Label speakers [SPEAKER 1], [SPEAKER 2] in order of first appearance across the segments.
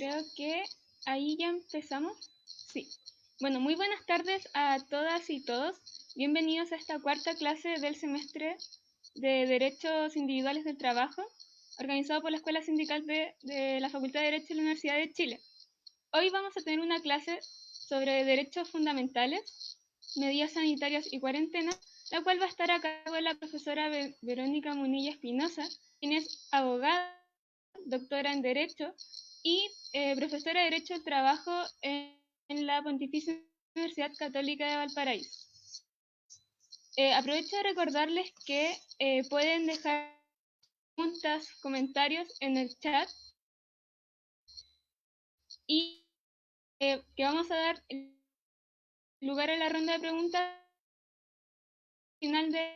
[SPEAKER 1] Creo que ahí ya empezamos. Sí. Bueno, muy buenas tardes a todas y todos. Bienvenidos a esta cuarta clase del semestre de Derechos Individuales del Trabajo, organizado por la Escuela Sindical de la Facultad de Derecho de la Universidad de Chile. Hoy vamos a tener una clase sobre derechos fundamentales, medidas sanitarias y cuarentena, la cual va a estar a cargo de la profesora Verónica Munilla Espinosa, quien es abogada, doctora en Derecho y profesora de Derecho del Trabajo en la Pontificia Universidad Católica de Valparaíso. Aprovecho de recordarles que pueden dejar preguntas, comentarios en el chat y que vamos a dar lugar a la ronda de preguntas al final de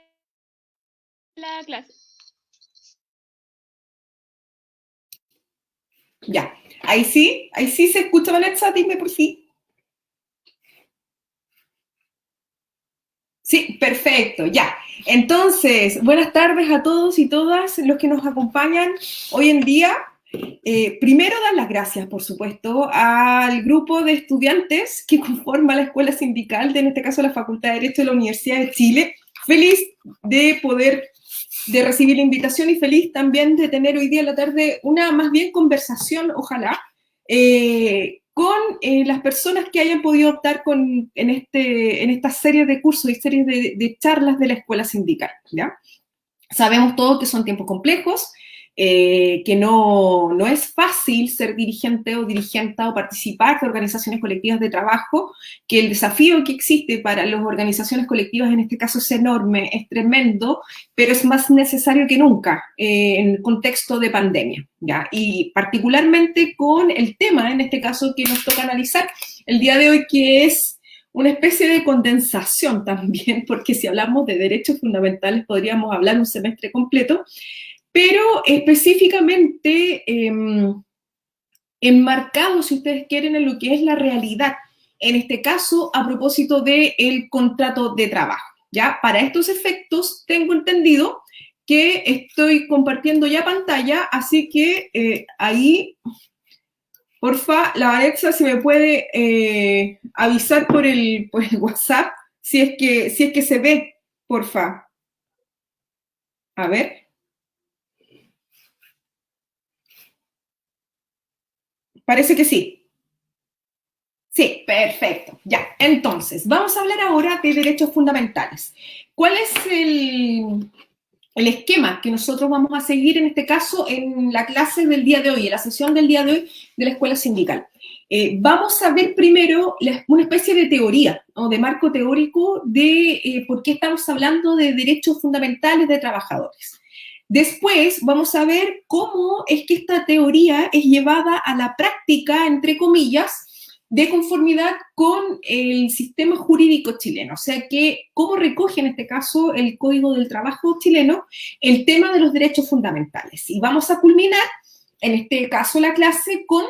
[SPEAKER 1] la clase.
[SPEAKER 2] Ya, ahí sí se escucha, Vanessa, dime por sí. Sí, perfecto, ya. Entonces, buenas tardes a todos y todas los que nos acompañan hoy en día. Primero, dar las gracias, por supuesto, al grupo de estudiantes que conforma la Escuela Sindical, en este caso la Facultad de Derecho de la Universidad de Chile. Feliz de recibir la invitación y feliz también de tener hoy día en la tarde una más bien conversación, ojalá, con las personas que hayan podido optar en esta serie de cursos y series de charlas de la Escuela Sindical, ¿ya? Sabemos todos que son tiempos complejos, que no es fácil ser dirigente o dirigenta o participar de organizaciones colectivas de trabajo, que el desafío que existe para las organizaciones colectivas en este caso es enorme, es tremendo, pero es más necesario que nunca en el contexto de pandemia, ¿ya? Y particularmente con el tema, en este caso, que nos toca analizar el día de hoy, que es una especie de condensación también, porque si hablamos de derechos fundamentales podríamos hablar un semestre completo, pero específicamente enmarcado, si ustedes quieren, en lo que es la realidad, en este caso a propósito del contrato de trabajo, ¿ya? Para estos efectos tengo entendido que estoy compartiendo ya pantalla, así que ahí... Porfa, la Alexa, si me puede avisar por el WhatsApp si es que se ve, porfa. A ver. Parece que sí. Sí, perfecto. Ya, entonces, vamos a hablar ahora de derechos fundamentales. ¿Cuál es el esquema que nosotros vamos a seguir en este caso en la clase del día de hoy, en la sesión del día de hoy de la Escuela Sindical? Vamos a ver primero una especie de teoría, o de marco teórico de por qué estamos hablando de derechos fundamentales de trabajadores. Después vamos a ver cómo es que esta teoría es llevada a la práctica, entre comillas, de conformidad con el sistema jurídico chileno. O sea, que cómo recoge en este caso el Código del Trabajo chileno el tema de los derechos fundamentales. Y vamos a culminar, en este caso, la clase con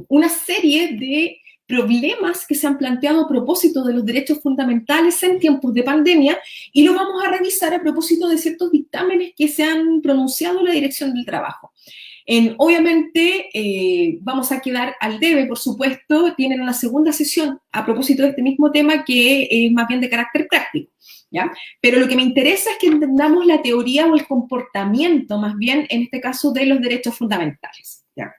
[SPEAKER 2] una serie de problemas que se han planteado a propósito de los derechos fundamentales en tiempos de pandemia y lo vamos a revisar a propósito de ciertos dictámenes que se han pronunciado en la Dirección del Trabajo. Obviamente vamos a quedar al debe, por supuesto, tienen una segunda sesión a propósito de este mismo tema que es más bien de carácter práctico, ¿ya? Pero lo que me interesa es que entendamos la teoría o el comportamiento, más bien, en este caso, de los derechos fundamentales, ¿ya?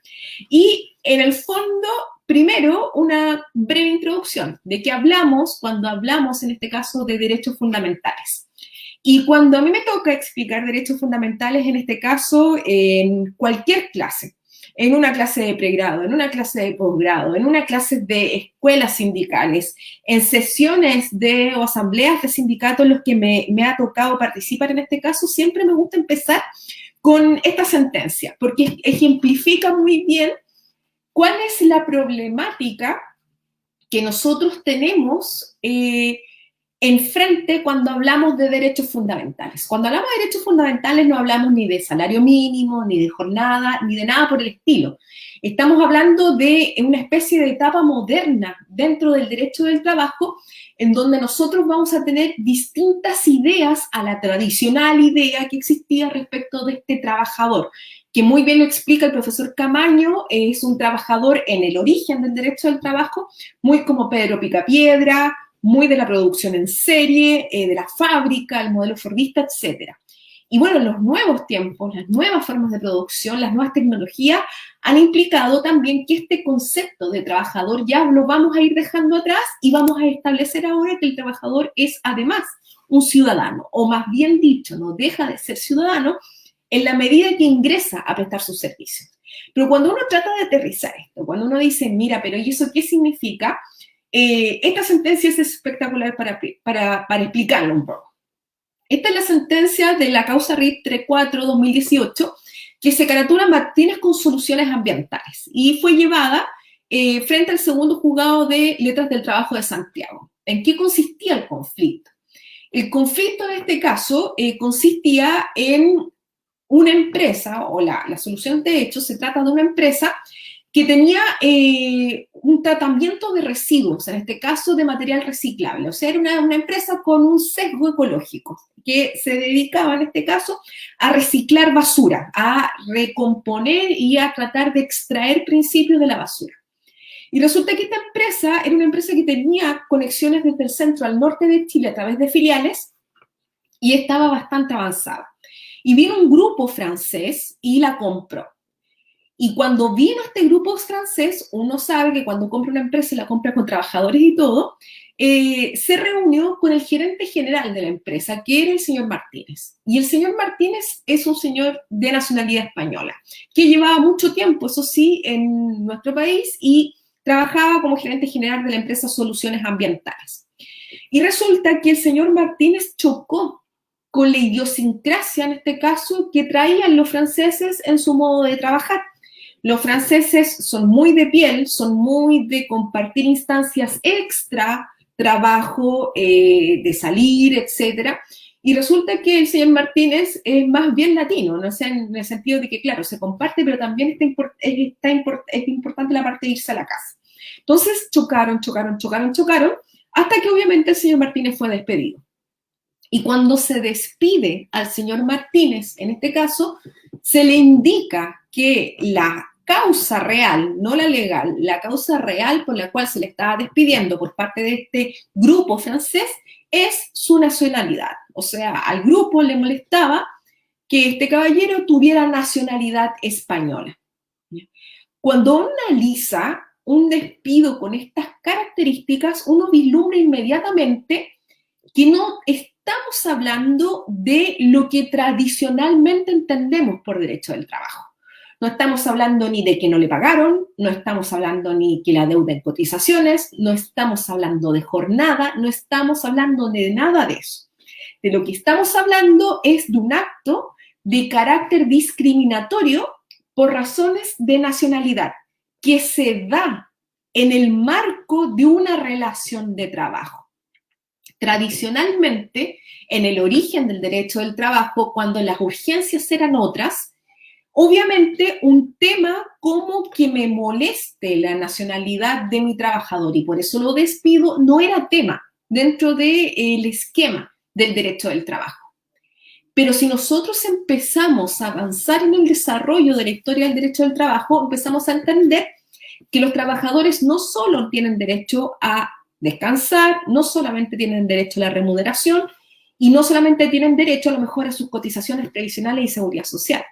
[SPEAKER 2] Y en el fondo, primero, una breve introducción de qué hablamos cuando hablamos, en este caso, de derechos fundamentales. Y cuando a mí me toca explicar derechos fundamentales, en este caso, en cualquier clase, en una clase de pregrado, en una clase de posgrado, en una clase de escuelas sindicales, en sesiones o asambleas de sindicatos en los que me ha tocado participar en este caso, siempre me gusta empezar con esta sentencia, porque ejemplifica muy bien cuál es la problemática que nosotros tenemos enfrente cuando hablamos de derechos fundamentales. Cuando hablamos de derechos fundamentales no hablamos ni de salario mínimo, ni de jornada, ni de nada por el estilo. Estamos hablando de una especie de etapa moderna dentro del derecho del trabajo en donde nosotros vamos a tener distintas ideas a la tradicional idea que existía respecto de este trabajador, que muy bien lo explica el profesor Camaño, es un trabajador en el origen del derecho del trabajo, muy como Pedro Picapiedra, muy de la producción en serie, de la fábrica, el modelo fordista, etcétera. Y bueno, los nuevos tiempos, las nuevas formas de producción, las nuevas tecnologías han implicado también que este concepto de trabajador ya lo vamos a ir dejando atrás y vamos a establecer ahora que el trabajador es además un ciudadano, o más bien dicho, no deja de ser ciudadano en la medida que ingresa a prestar sus servicios. Pero cuando uno trata de aterrizar esto, cuando uno dice, mira, pero ¿y eso qué significa? Esta sentencia es espectacular para explicarlo un poco. Esta es la sentencia de la causa RIT 34-2018 que se caratula Martínez con soluciones ambientales y fue llevada frente al segundo juzgado de letras del trabajo de Santiago. ¿En qué consistía el conflicto? El conflicto en este caso consistía en una empresa, o la solución de hecho se trata de una empresa que tenía un tratamiento de residuos, en este caso de material reciclable. O sea, era una empresa con un sesgo ecológico que se dedicaba en este caso a reciclar basura, a recomponer y a tratar de extraer principios de la basura. Y resulta que esta empresa era una empresa que tenía conexiones desde el centro al norte de Chile a través de filiales y estaba bastante avanzada. Y vino un grupo francés y la compró. Y cuando vino este grupo francés, uno sabe que cuando compra una empresa y la compra con trabajadores y todo, se reunió con el gerente general de la empresa, que era el señor Martínez. Y el señor Martínez es un señor de nacionalidad española, que llevaba mucho tiempo, eso sí, en nuestro país y trabajaba como gerente general de la empresa Soluciones Ambientales. Y resulta que el señor Martínez chocó con la idiosincrasia, en este caso, que traían los franceses en su modo de trabajar. Los franceses son muy de piel, son muy de compartir instancias extra, trabajo, de salir, etc. Y resulta que el señor Martínez es más bien latino, ¿no? O sea, en el sentido de que, claro, se comparte, pero también es importante la parte de irse a la casa. Entonces chocaron, hasta que obviamente el señor Martínez fue despedido. Y cuando se despide al señor Martínez, en este caso, se le indica que la causa real, no la legal, la causa real por la cual se le estaba despidiendo por parte de este grupo francés es su nacionalidad. O sea, al grupo le molestaba que este caballero tuviera nacionalidad española. Cuando uno analiza un despido con estas características, uno vislumbra inmediatamente que no estamos hablando de lo que tradicionalmente entendemos por derecho del trabajo. No estamos hablando ni de que no le pagaron, no estamos hablando ni que la deuda en cotizaciones, no estamos hablando de jornada, no estamos hablando de nada de eso. De lo que estamos hablando es de un acto de carácter discriminatorio por razones de nacionalidad que se da en el marco de una relación de trabajo. Tradicionalmente, en el origen del derecho del trabajo, cuando las urgencias eran otras, obviamente un tema como que me moleste la nacionalidad de mi trabajador y por eso lo despido no era tema dentro del esquema del derecho del trabajo. Pero si nosotros empezamos a avanzar en el desarrollo de la historia del derecho del trabajo, empezamos a entender que los trabajadores no solo tienen derecho a descansar, no solamente tienen derecho a la remuneración y no solamente tienen derecho a lo mejor a sus cotizaciones previsionales y seguridad social,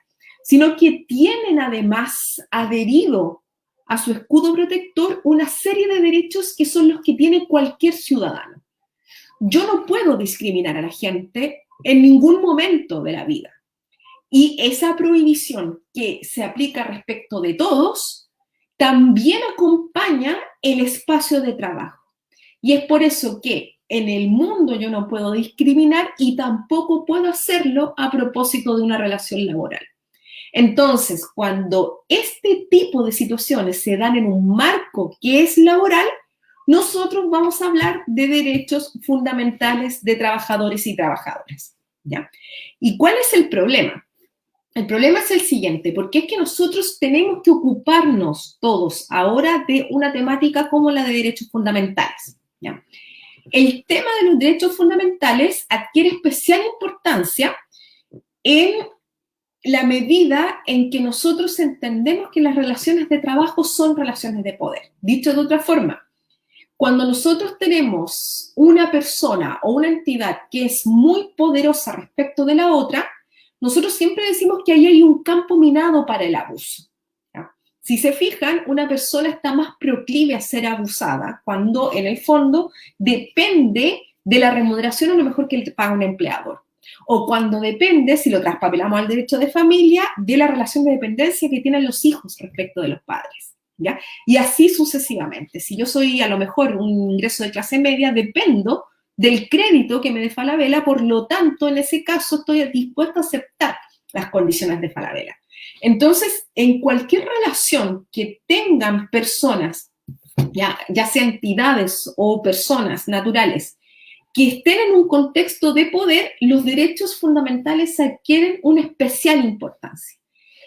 [SPEAKER 2] sino que tienen además adherido a su escudo protector una serie de derechos que son los que tiene cualquier ciudadano. Yo no puedo discriminar a la gente en ningún momento de la vida. Y esa prohibición que se aplica respecto de todos también acompaña el espacio de trabajo. Y es por eso que en el mundo yo no puedo discriminar y tampoco puedo hacerlo a propósito de una relación laboral. Entonces, cuando este tipo de situaciones se dan en un marco que es laboral, nosotros vamos a hablar de derechos fundamentales de trabajadores y trabajadoras, ¿ya? ¿Y cuál es el problema? El problema es el siguiente, porque es que nosotros tenemos que ocuparnos todos ahora de una temática como la de derechos fundamentales, ¿ya? El tema de los derechos fundamentales adquiere especial importancia en la medida en que nosotros entendemos que las relaciones de trabajo son relaciones de poder. Dicho de otra forma, cuando nosotros tenemos una persona o una entidad que es muy poderosa respecto de la otra, nosotros siempre decimos que ahí hay un campo minado para el abuso. ¿Ya? Si se fijan, una persona está más proclive a ser abusada cuando en el fondo depende de la remuneración a lo mejor que le paga un empleador. O cuando depende, si lo traspapelamos al derecho de familia, de la relación de dependencia que tienen los hijos respecto de los padres. ¿Ya? Y así sucesivamente. Si yo soy a lo mejor un ingreso de clase media, dependo del crédito que me dé Falabella, por lo tanto, en ese caso estoy dispuesto a aceptar las condiciones de Falabella. Entonces, en cualquier relación que tengan personas, ya sea entidades o personas naturales, que estén en un contexto de poder, los derechos fundamentales adquieren una especial importancia.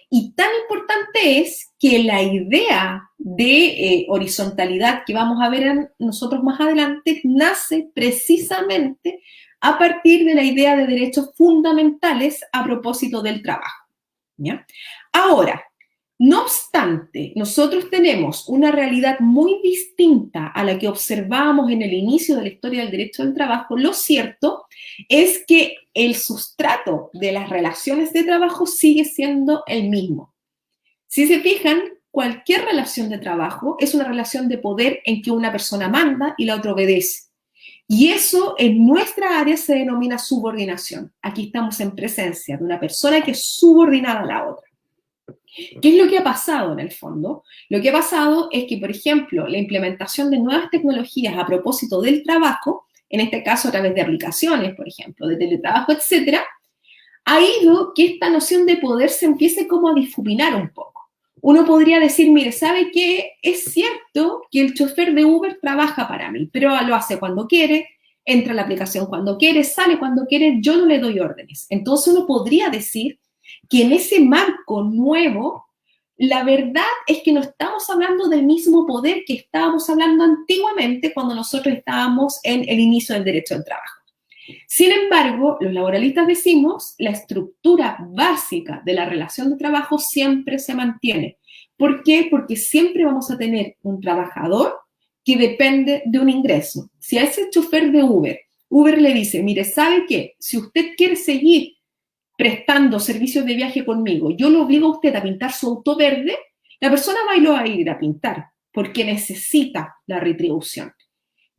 [SPEAKER 2] Y tan importante es que la idea de horizontalidad que vamos a ver nosotros más adelante nace precisamente a partir de la idea de derechos fundamentales a propósito del trabajo. ¿Ya? Ahora, no obstante, nosotros tenemos una realidad muy distinta a la que observábamos en el inicio de la historia del derecho del trabajo. Lo cierto es que el sustrato de las relaciones de trabajo sigue siendo el mismo. Si se fijan, cualquier relación de trabajo es una relación de poder en que una persona manda y la otra obedece. Y eso en nuestra área se denomina subordinación. Aquí estamos en presencia de una persona que es subordinada a la otra. ¿Qué es lo que ha pasado en el fondo? Lo que ha pasado es que, por ejemplo, la implementación de nuevas tecnologías a propósito del trabajo, en este caso a través de aplicaciones, por ejemplo, de teletrabajo, etcétera, ha ido que esta noción de poder se empiece como a difuminar un poco. Uno podría decir, mire, ¿sabe qué? Es cierto que el chofer de Uber trabaja para mí, pero lo hace cuando quiere, entra a la aplicación cuando quiere, sale cuando quiere, yo no le doy órdenes. Entonces uno podría decir que en ese marco nuevo, la verdad es que no estamos hablando del mismo poder que estábamos hablando antiguamente cuando nosotros estábamos en el inicio del derecho del trabajo. Sin embargo, los laboralistas decimos, la estructura básica de la relación de trabajo siempre se mantiene. ¿Por qué? Porque siempre vamos a tener un trabajador que depende de un ingreso. Si a ese chofer de Uber, Uber le dice, mire, ¿sabe qué? Si usted quiere seguir prestando servicios de viaje conmigo, yo lo obligo a usted a pintar su auto verde, la persona va y lo va a ir a pintar porque necesita la retribución.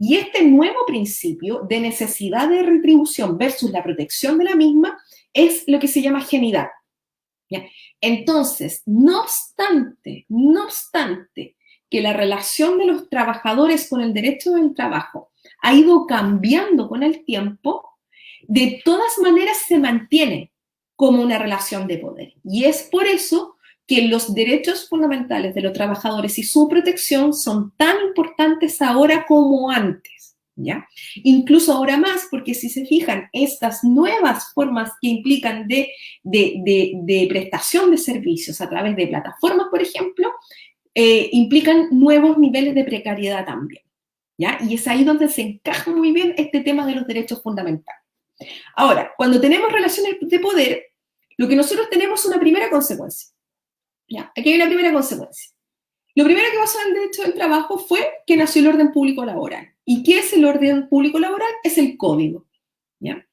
[SPEAKER 2] Y este nuevo principio de necesidad de retribución versus la protección de la misma es lo que se llama ajenidad. ¿Ya? Entonces, no obstante que la relación de los trabajadores con el derecho del trabajo ha ido cambiando con el tiempo, de todas maneras se mantiene como una relación de poder. Y es por eso que los derechos fundamentales de los trabajadores y su protección son tan importantes ahora como antes, ¿ya? Incluso ahora más, porque si se fijan, estas nuevas formas que implican de prestación de servicios a través de plataformas, por ejemplo, implican nuevos niveles de precariedad también, ¿ya? Y es ahí donde se encaja muy bien este tema de los derechos fundamentales. Ahora, cuando tenemos relaciones de poder, lo que nosotros tenemos es una primera consecuencia. Ya, aquí hay una primera consecuencia. Lo primero que pasó en el derecho del trabajo fue que nació el orden público laboral. ¿Y qué es el orden público laboral? Es el código. ¿Ya?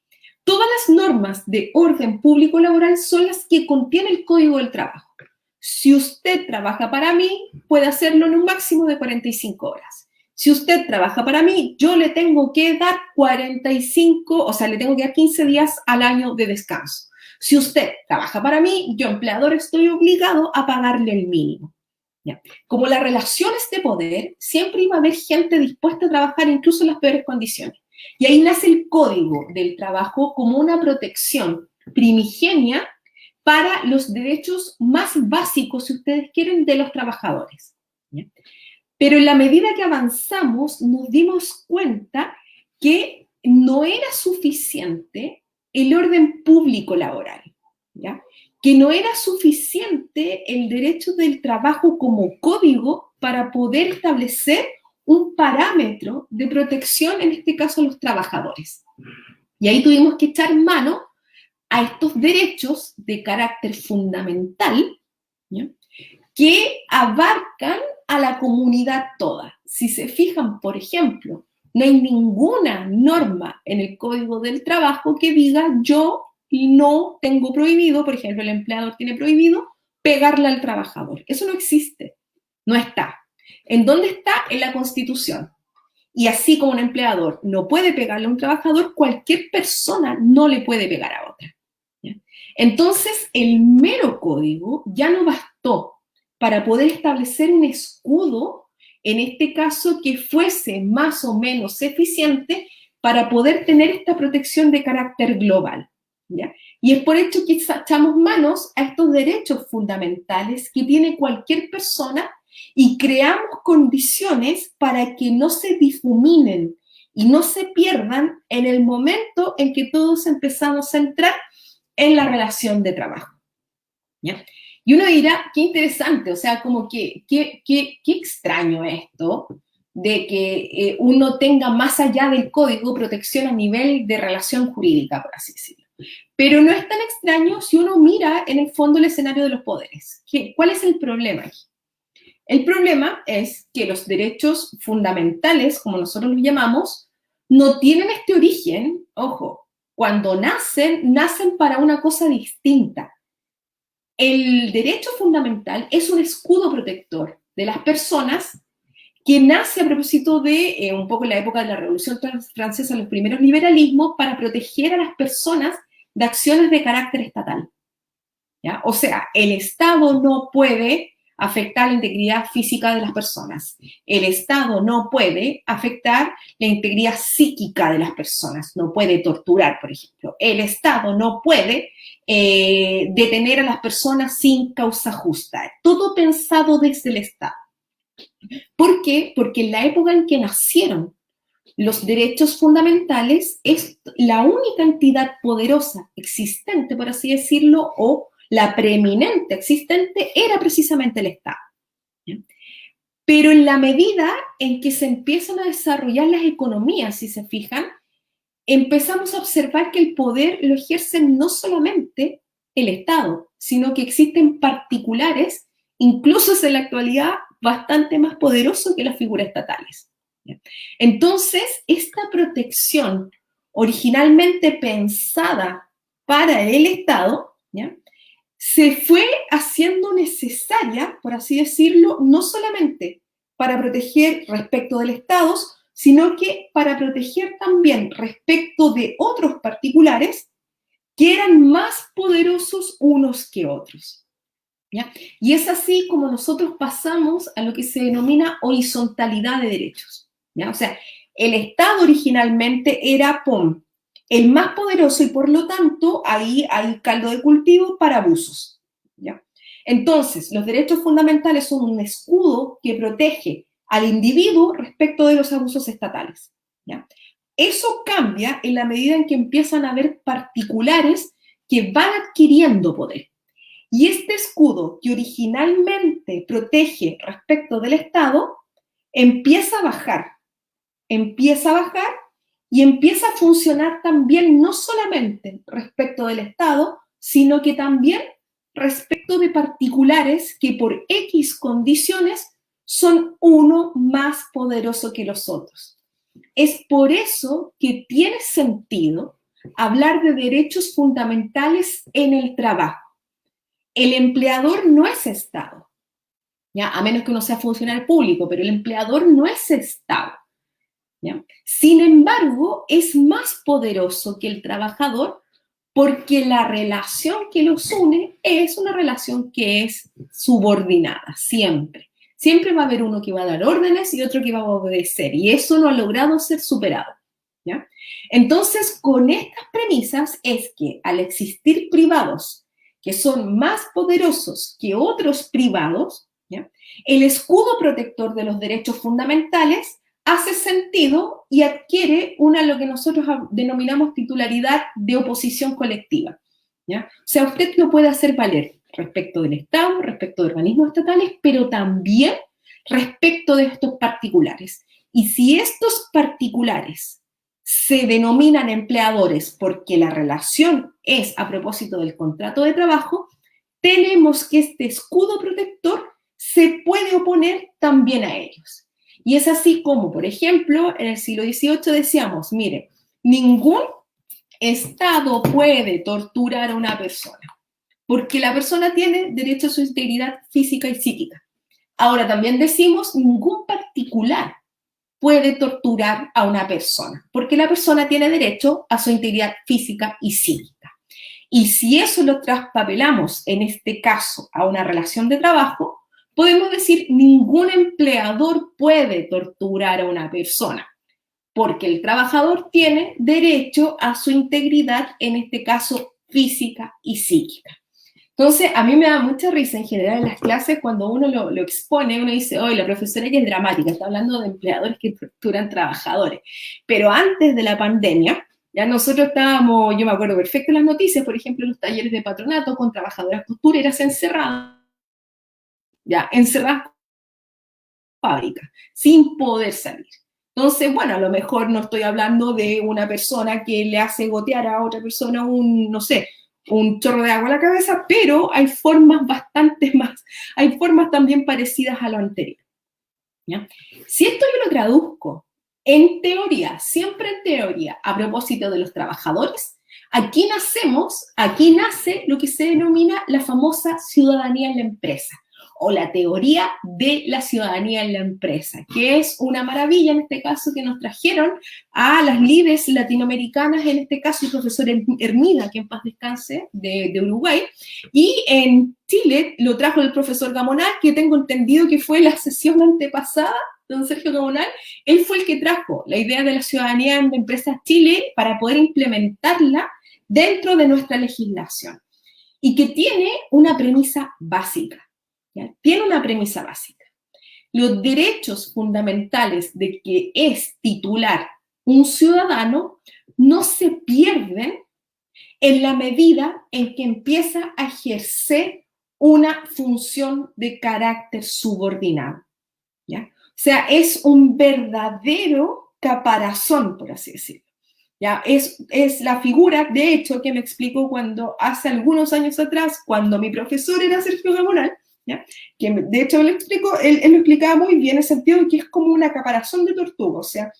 [SPEAKER 2] Todas las normas de orden público laboral son las que contiene el código del trabajo. Si usted trabaja para mí, puede hacerlo en un máximo de 45 horas. Si usted trabaja para mí, yo le tengo que dar 45, o sea, le tengo que dar 15 días al año de descanso. Si usted trabaja para mí, yo empleador estoy obligado a pagarle el mínimo. ¿Ya? Como las relaciones de poder, siempre iba a haber gente dispuesta a trabajar incluso en las peores condiciones. Y ahí nace el código del trabajo como una protección primigenia para los derechos más básicos, si ustedes quieren, de los trabajadores. ¿Ya? Pero en la medida que avanzamos, nos dimos cuenta que no era suficiente el orden público laboral, ¿ya? Que no era suficiente el derecho del trabajo como código para poder establecer un parámetro de protección, en este caso a los trabajadores. Y ahí tuvimos que echar mano a estos derechos de carácter fundamental, ¿ya?, que abarcan a la comunidad toda. Si se fijan, por ejemplo, no hay ninguna norma en el Código del Trabajo que diga yo no tengo prohibido, por ejemplo, el empleador tiene prohibido pegarle al trabajador. Eso no existe, no está. ¿En dónde está? En la Constitución. Y así como un empleador no puede pegarle a un trabajador, cualquier persona no le puede pegar a otra, ¿ya? Entonces, el mero código ya no bastó para poder establecer un escudo, en este caso, que fuese más o menos eficiente para poder tener esta protección de carácter global, ¿ya? Y es por ello que echamos manos a estos derechos fundamentales que tiene cualquier persona y creamos condiciones para que no se difuminen y no se pierdan en el momento en que todos empezamos a entrar en la relación de trabajo, ¿ya? Y uno dirá, qué interesante, o sea, como que, qué extraño esto de que uno tenga más allá del código protección a nivel de relación jurídica, por así decirlo. Pero no es tan extraño si uno mira en el fondo el escenario de los poderes. ¿Cuál es el problema aquí? El problema es que los derechos fundamentales, como nosotros los llamamos, no tienen este origen, ojo, cuando nacen para una cosa distinta. El derecho fundamental es un escudo protector de las personas que nace a propósito de, un poco en la época de la Revolución Francesa, los primeros liberalismos, para proteger a las personas de acciones de carácter estatal, ¿ya? O sea, el Estado no puede afectar la integridad física de las personas. El Estado no puede afectar la integridad psíquica de las personas, no puede torturar, por ejemplo. El Estado no puede detener a las personas sin causa justa. Todo pensado desde el Estado. ¿Por qué? Porque en la época en que nacieron los derechos fundamentales es la única entidad poderosa existente, por así decirlo, o la preeminente existente era precisamente el Estado, ¿ya? Pero en la medida en que se empiezan a desarrollar las economías, si se fijan, empezamos a observar que el poder lo ejercen no solamente el Estado, sino que existen particulares, incluso en la actualidad, bastante más poderosos que las figuras estatales, ¿ya? Entonces, esta protección originalmente pensada para el Estado, ¿ya?, se fue haciendo necesaria, por así decirlo, no solamente para proteger respecto del Estado, sino que para proteger también respecto de otros particulares que eran más poderosos unos que otros, ¿ya? Y es así como nosotros pasamos a lo que se denomina horizontalidad de derechos, ¿ya? O sea, el Estado originalmente era, el más poderoso y por lo tanto ahí hay caldo de cultivo para abusos, ¿ya? Entonces, los derechos fundamentales son un escudo que protege al individuo respecto de los abusos estatales, ¿ya? Eso cambia en la medida en que empiezan a haber particulares que van adquiriendo poder. Y este escudo que originalmente protege respecto del Estado empieza a bajar y empieza a funcionar también no solamente respecto del Estado, sino que también respecto de particulares que por X condiciones son uno más poderoso que los otros. Es por eso que tiene sentido hablar de derechos fundamentales en el trabajo. El empleador no es Estado, ¿ya? A menos que uno sea funcionario público, pero el empleador no es Estado, ¿ya? Sin embargo, es más poderoso que el trabajador porque la relación que los une es una relación que es subordinada, siempre. Siempre va a haber uno que va a dar órdenes y otro que va a obedecer, y eso no ha logrado ser superado, ¿ya? Entonces, con estas premisas es que al existir privados que son más poderosos que otros privados, ¿ya?, el escudo protector de los derechos fundamentales hace sentido y adquiere lo que nosotros denominamos titularidad de oposición colectiva, ¿ya? O sea, usted lo puede hacer valer respecto del Estado, respecto de organismos estatales, pero también respecto de estos particulares. Y si estos particulares se denominan empleadores porque la relación es a propósito del contrato de trabajo, tenemos que este escudo protector se puede oponer también a ellos. Y es así como, por ejemplo, en el siglo XVIII decíamos, mire, ningún Estado puede torturar a una persona, porque la persona tiene derecho a su integridad física y psíquica. Ahora también decimos, ningún particular puede torturar a una persona, porque la persona tiene derecho a su integridad física y psíquica. Y si eso lo traspapelamos, en este caso, a una relación de trabajo, podemos decir, ningún empleador puede torturar a una persona, porque el trabajador tiene derecho a su integridad, en este caso, física y psíquica. Entonces, a mí me da mucha risa en general en las clases cuando uno lo expone, uno dice, oye, la profesora ya es dramática, está hablando de empleadores que torturan trabajadores. Pero antes de la pandemia, ya nosotros estábamos, yo me acuerdo perfecto en las noticias, por ejemplo, en los talleres de patronato con trabajadoras costureras encerradas, ya, encerradas en fábrica, sin poder salir. Entonces, bueno, a lo mejor no estoy hablando de una persona que le hace gotear a otra persona un, no sé, un chorro de agua a la cabeza, pero hay formas bastante más, hay formas también parecidas a lo anterior. ¿Ya? Si esto yo lo traduzco en teoría, siempre en teoría, a propósito de los trabajadores, aquí nace lo que se denomina la famosa ciudadanía en la empresa, o la teoría de la ciudadanía en la empresa, que es una maravilla en este caso que nos trajeron a las líderes latinoamericanas, en este caso el profesor Hermida, que en paz descanse, de Uruguay, y en Chile lo trajo el profesor Gamonal, que tengo entendido que fue la sesión antepasada, don Sergio Gamonal, él fue el que trajo la idea de la ciudadanía en empresas Chile para poder implementarla dentro de nuestra legislación, y que tiene una premisa básica. ¿Ya? Tiene una premisa básica. Los derechos fundamentales de que es titular un ciudadano no se pierden en la medida en que empieza a ejercer una función de carácter subordinado. ¿Ya? O sea, es un verdadero caparazón, por así decirlo. ¿Ya? Es la figura, de hecho, que me explicó cuando hace algunos años atrás, cuando mi profesor era Sergio Gamonal, ¿ya? Que de hecho él lo explicaba muy bien en el sentido de que es como una caparazón de tortuga, o sea,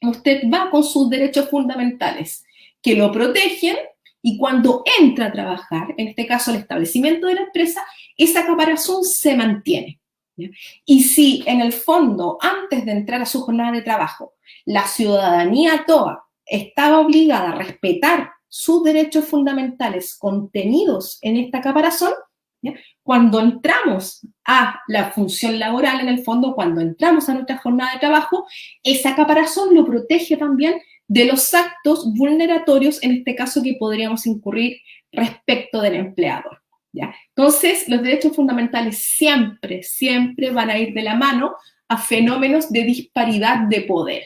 [SPEAKER 2] usted va con sus derechos fundamentales que lo protegen y cuando entra a trabajar, en este caso el establecimiento de la empresa, esa caparazón se mantiene. ¿Ya? Y si en el fondo, antes de entrar a su jornada de trabajo, la ciudadanía toda estaba obligada a respetar sus derechos fundamentales contenidos en esta caparazón, ¿ya? Cuando entramos a la función laboral, en el fondo, cuando entramos a nuestra jornada de trabajo, esa caparazón lo protege también de los actos vulneratorios, en este caso que podríamos incurrir respecto del empleador. ¿Ya? Entonces, los derechos fundamentales siempre, siempre van a ir de la mano a fenómenos de disparidad de poder.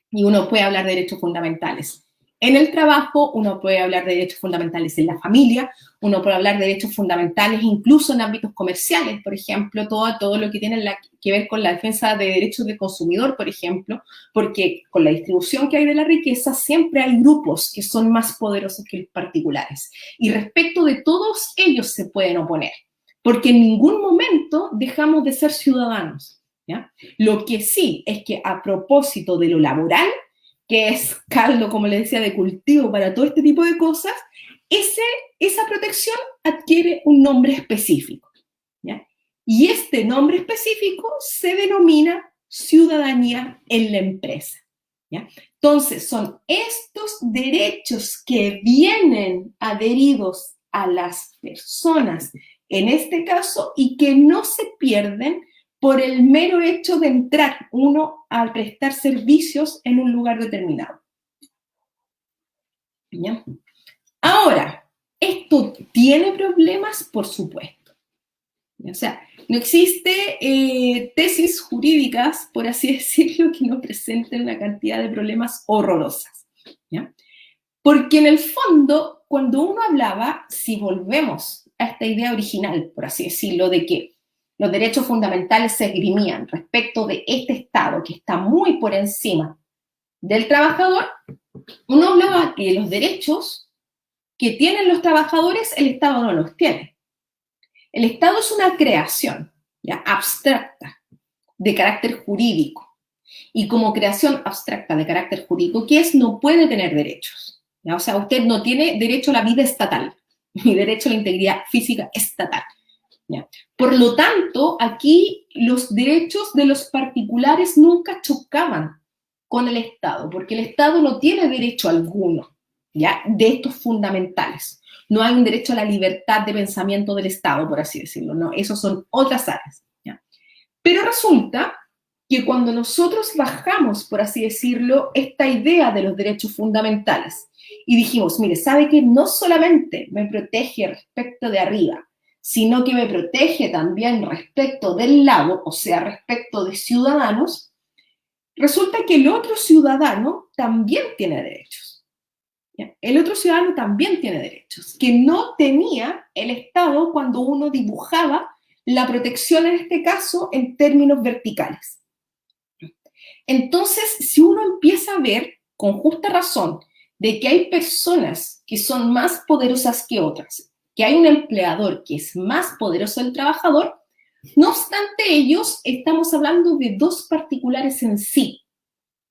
[SPEAKER 2] Y uno puede hablar de derechos fundamentales en el trabajo, uno puede hablar de derechos fundamentales en la familia, uno puede hablar de derechos fundamentales incluso en ámbitos comerciales, por ejemplo, todo lo que tiene que ver con la defensa de derechos del consumidor, por ejemplo, porque con la distribución que hay de la riqueza siempre hay grupos que son más poderosos que los particulares. Y respecto de todos ellos se pueden oponer, porque en ningún momento dejamos de ser ciudadanos. ¿Ya? Lo que sí es que a propósito de lo laboral, que es caldo, como le decía, de cultivo para todo este tipo de cosas, esa protección adquiere un nombre específico. ¿Ya? Y este nombre específico se denomina ciudadanía en la empresa. ¿Ya? Entonces, son estos derechos que vienen adheridos a las personas, en este caso, y que no se pierden por el mero hecho de entrar uno a prestar servicios en un lugar determinado. ¿Ya? Ahora, ¿esto tiene problemas? Por supuesto. O sea, no existe tesis jurídicas, por así decirlo, que no presenten una cantidad de problemas horrorosas. ¿Ya? Porque en el fondo, cuando uno hablaba, si volvemos a esta idea original, por así decirlo, de que los derechos fundamentales se esgrimían respecto de este Estado que está muy por encima del trabajador, uno hablaba que los derechos que tienen los trabajadores, el Estado no los tiene. El Estado es una creación, ¿ya?, abstracta, de carácter jurídico. Y como creación abstracta de carácter jurídico, ¿qué es? No puede tener derechos, ¿ya? O sea, usted no tiene derecho a la vida estatal, ni derecho a la integridad física estatal, ¿ya? Por lo tanto, aquí los derechos de los particulares nunca chocaban con el Estado, porque el Estado no tiene derecho alguno, ¿ya?, de estos fundamentales. No hay un derecho a la libertad de pensamiento del Estado, por así decirlo, no, esos son otras áreas, ¿ya? Pero resulta que cuando nosotros bajamos, por así decirlo, esta idea de los derechos fundamentales y dijimos, mire, ¿sabe qué? No solamente me protege respecto de arriba, sino que me protege también respecto del lado, o sea, respecto de ciudadanos, resulta que el otro ciudadano también tiene derechos. ¿Ya? El otro ciudadano también tiene derechos, que no tenía el Estado cuando uno dibujaba la protección, en este caso, en términos verticales. Entonces, si uno empieza a ver, con justa razón, de que hay personas que son más poderosas que otras, que hay un empleador que es más poderoso del trabajador, no obstante ellos, estamos hablando de dos particulares en sí,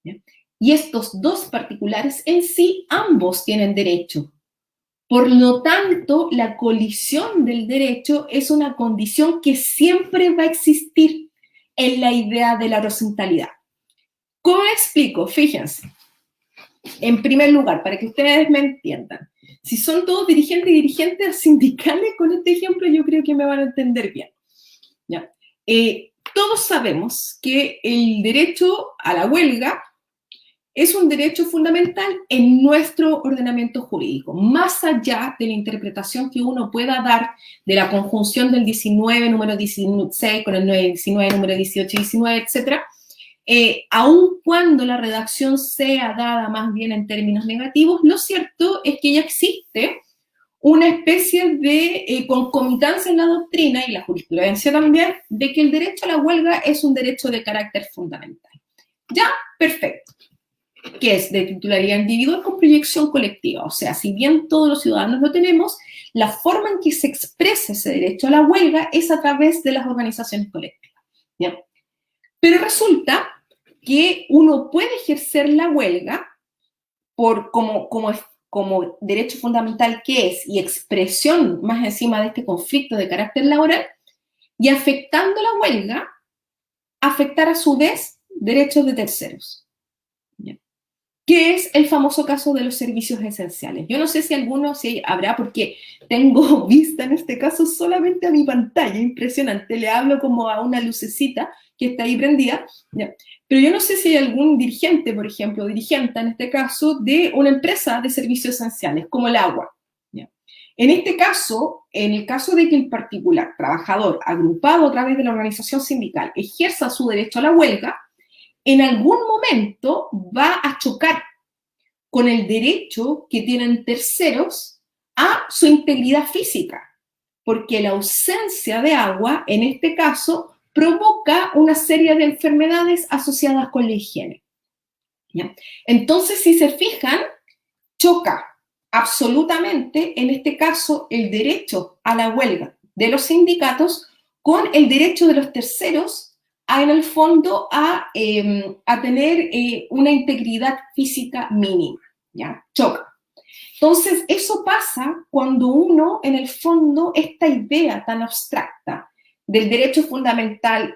[SPEAKER 2] ¿ya? Y estos dos particulares en sí, ambos tienen derecho. Por lo tanto, la colisión del derecho es una condición que siempre va a existir en la idea de la horizontalidad. ¿Cómo explico? Fíjense, en primer lugar, para que ustedes me entiendan, si son todos dirigentes y dirigentes sindicales, con este ejemplo yo creo que me van a entender bien, ¿ya? Todos sabemos que el derecho a la huelga es un derecho fundamental en nuestro ordenamiento jurídico, más allá de la interpretación que uno pueda dar de la conjunción del 19, número 16, con el 19, número 18 y 19, etc., aun cuando la redacción sea dada más bien en términos negativos, lo cierto es que ya existe una especie de concomitancia en la doctrina y la jurisprudencia también, de que el derecho a la huelga es un derecho de carácter fundamental. Ya, perfecto. Que es de titularidad individual con proyección colectiva. O sea, si bien todos los ciudadanos lo tenemos, la forma en que se expresa ese derecho a la huelga es a través de las organizaciones colectivas, ¿ya? Pero resulta que uno puede ejercer la huelga como derecho fundamental que es y expresión más encima de este conflicto de carácter laboral, y afectando la huelga, afectar a su vez derechos de terceros. ¿Ya? ¿Qué es el famoso caso de los servicios esenciales? Yo no sé si alguno, si habrá, porque tengo vista en este caso solamente a mi pantalla, impresionante, le hablo como a una lucecita que está ahí prendida, ¿ya? Pero yo no sé si hay algún dirigente, por ejemplo, dirigente en este caso, de una empresa de servicios esenciales, como el agua, ¿ya? En este caso, en el caso de que el particular, trabajador, agrupado a través de la organización sindical, ejerza su derecho a la huelga, en algún momento va a chocar con el derecho que tienen terceros a su integridad física, porque la ausencia de agua, en este caso, provoca una serie de enfermedades asociadas con la higiene. ¿Ya? Entonces, si se fijan, choca absolutamente, en este caso, el derecho a la huelga de los sindicatos con el derecho de los terceros en el fondo, a tener una integridad física mínima, ¿ya? Choca. Entonces, eso pasa cuando uno, en el fondo, esta idea tan abstracta del derecho fundamental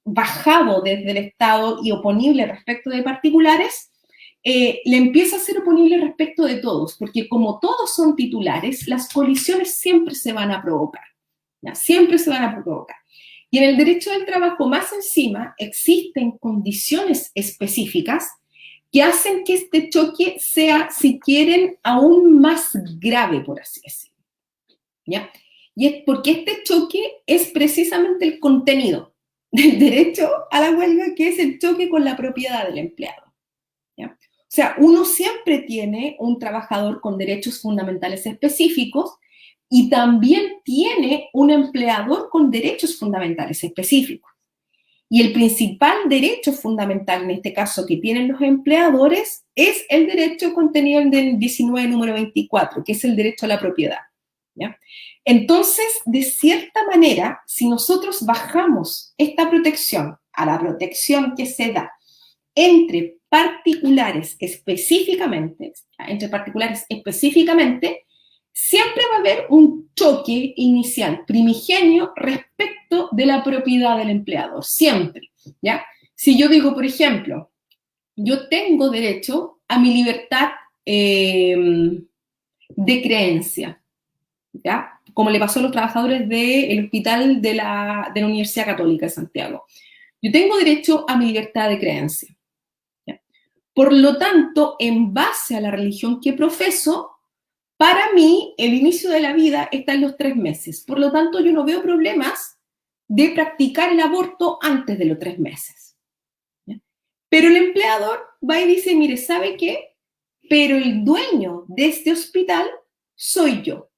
[SPEAKER 2] bajado desde el Estado y oponible respecto de particulares, le empieza a ser oponible respecto de todos, porque como todos son titulares, las colisiones siempre se van a provocar, ¿ya? Siempre se van a provocar. Y en el derecho del trabajo, más encima, existen condiciones específicas que hacen que este choque sea, si quieren, aún más grave, por así decirlo, ¿ya? Y es porque este choque es precisamente el contenido del derecho a la huelga, que es el choque con la propiedad del empleado, ¿ya? O sea, uno siempre tiene un trabajador con derechos fundamentales específicos y también tiene un empleador con derechos fundamentales específicos. Y el principal derecho fundamental, en este caso, que tienen los empleadores, es el derecho contenido en el 19, número 24, que es el derecho a la propiedad. ¿Ya? Entonces, de cierta manera, si nosotros bajamos esta protección a la protección que se da entre particulares específicamente, siempre va a haber un choque inicial, primigenio, respecto de la propiedad del empleador, siempre, ¿ya? Si yo digo, por ejemplo, yo tengo derecho a mi libertad de creencia, ¿ya? Como le pasó a los trabajadores del hospital de la Universidad Católica de Santiago. Yo tengo derecho a mi libertad de creencia. ¿Ya? Por lo tanto, en base a la religión que profeso, para mí, el inicio de la vida está en los 3 meses. Por lo tanto, yo no veo problemas de practicar el aborto antes de los 3 meses. ¿Ya? Pero el empleador va y dice, mire, ¿sabe qué? Pero el dueño de este hospital soy yo.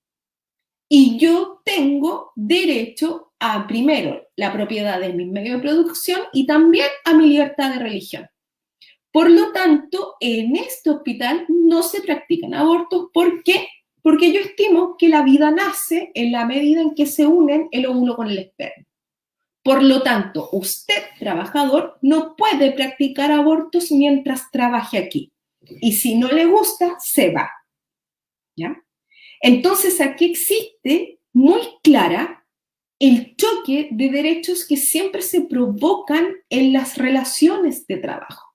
[SPEAKER 2] Y yo tengo derecho a, primero, la propiedad de mis medios de producción y también a mi libertad de religión. Por lo tanto, en este hospital no se practican abortos. ¿Por qué? Porque yo estimo que la vida nace en la medida en que se unen el óvulo con el esperma. Por lo tanto, usted, trabajador, no puede practicar abortos mientras trabaje aquí. Y si no le gusta, se va. ¿Ya? Entonces, aquí existe muy clara el choque de derechos que siempre se provocan en las relaciones de trabajo.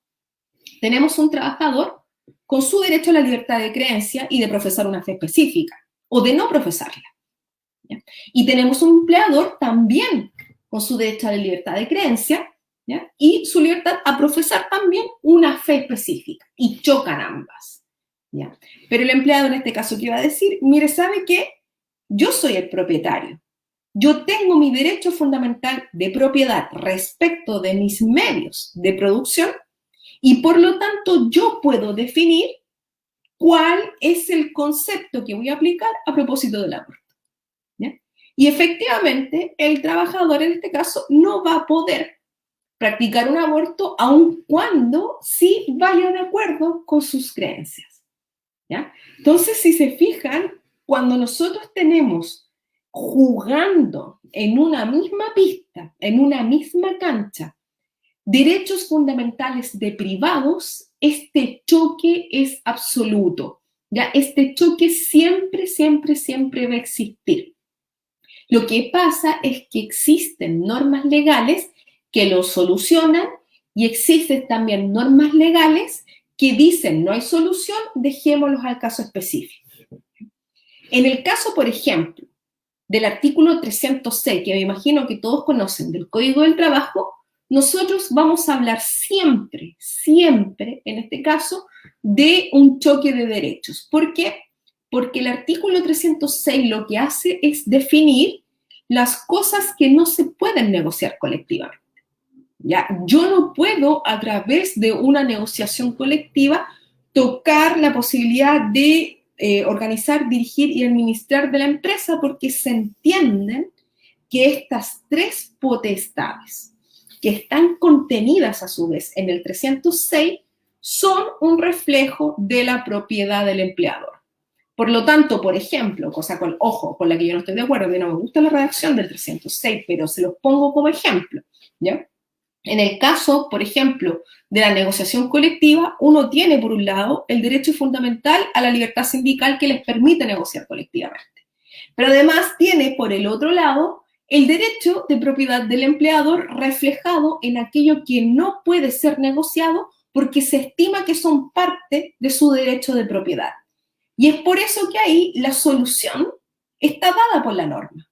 [SPEAKER 2] Tenemos un trabajador con su derecho a la libertad de creencia y de profesar una fe específica, o de no profesarla. ¿Ya? Y tenemos un empleador también con su derecho a la libertad de creencia, ¿ya? Y su libertad a profesar también una fe específica, y chocan ambas. ¿Ya? Pero el empleado en este caso, ¿qué va a decir? Mire, ¿sabe qué? Yo soy el propietario. Yo tengo mi derecho fundamental de propiedad respecto de mis medios de producción y por lo tanto yo puedo definir cuál es el concepto que voy a aplicar a propósito del aborto. ¿Ya? Y efectivamente el trabajador en este caso no va a poder practicar un aborto aun cuando sí vaya de acuerdo con sus creencias. ¿Ya? Entonces, si se fijan, cuando nosotros tenemos jugando en una misma pista, en una misma cancha, derechos fundamentales de privados, este choque es absoluto. ¿Ya? Este choque siempre, siempre, siempre va a existir. Lo que pasa es que existen normas legales que lo solucionan y existen también normas legales que dicen no hay solución, dejémoslos al caso específico. En el caso, por ejemplo, del artículo 306, que me imagino que todos conocen, del Código del Trabajo, nosotros vamos a hablar siempre, siempre, en este caso, de un choque de derechos. ¿Por qué? Porque el artículo 306 lo que hace es definir las cosas que no se pueden negociar colectivamente. ¿Ya? Yo no puedo, a través de una negociación colectiva, tocar la posibilidad de organizar, dirigir y administrar de la empresa porque se entienden que estas 3 potestades que están contenidas a su vez en el 306 son un reflejo de la propiedad del empleador. Por lo tanto, por ejemplo, cosa con, ojo, con la que yo no estoy de acuerdo, a mí no me gusta la redacción del 306, pero se los pongo como ejemplo, ¿ya? En el caso, por ejemplo, de la negociación colectiva, uno tiene, por un lado, el derecho fundamental a la libertad sindical que les permite negociar colectivamente. Pero además tiene, por el otro lado, el derecho de propiedad del empleador reflejado en aquello que no puede ser negociado porque se estima que son parte de su derecho de propiedad. Y es por eso que ahí la solución está dada por la norma.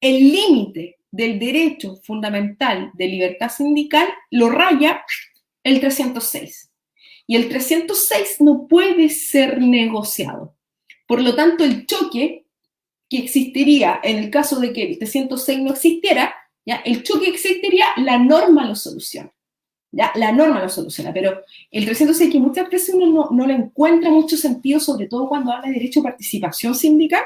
[SPEAKER 2] El límite del derecho fundamental de libertad sindical lo raya el 306. Y el 306 no puede ser negociado. Por lo tanto, el choque que existiría en el caso de que el 306 no existiera, ¿ya? El choque existiría, la norma lo soluciona. ¿Ya? La norma lo soluciona, pero el 306 que muchas veces uno no le encuentra mucho sentido, sobre todo cuando habla de derecho a participación sindical,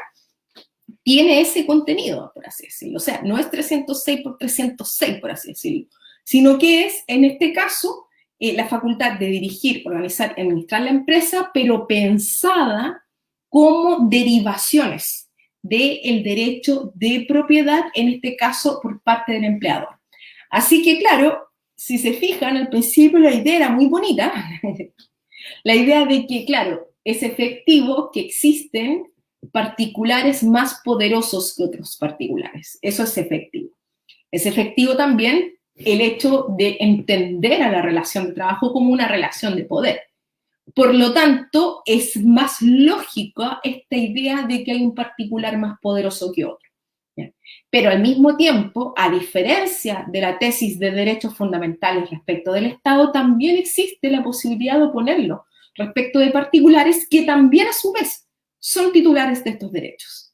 [SPEAKER 2] tiene ese contenido, por así decirlo. O sea, no es 306 por 306, por así decirlo, sino que es, en este caso, la facultad de dirigir, organizar y administrar la empresa, pero pensada como derivaciones del derecho de propiedad, en este caso por parte del empleador. Así que, claro, si se fijan, al principio la idea era muy bonita, la idea de que, claro, es efectivo que existen particulares más poderosos que otros particulares. Eso es efectivo. Es efectivo también el hecho de entender a la relación de trabajo como una relación de poder. Por lo tanto, es más lógica esta idea de que hay un particular más poderoso que otro. Pero al mismo tiempo, a diferencia de la tesis de derechos fundamentales respecto del Estado, también existe la posibilidad de oponerlo respecto de particulares que también a su vez son titulares de estos derechos.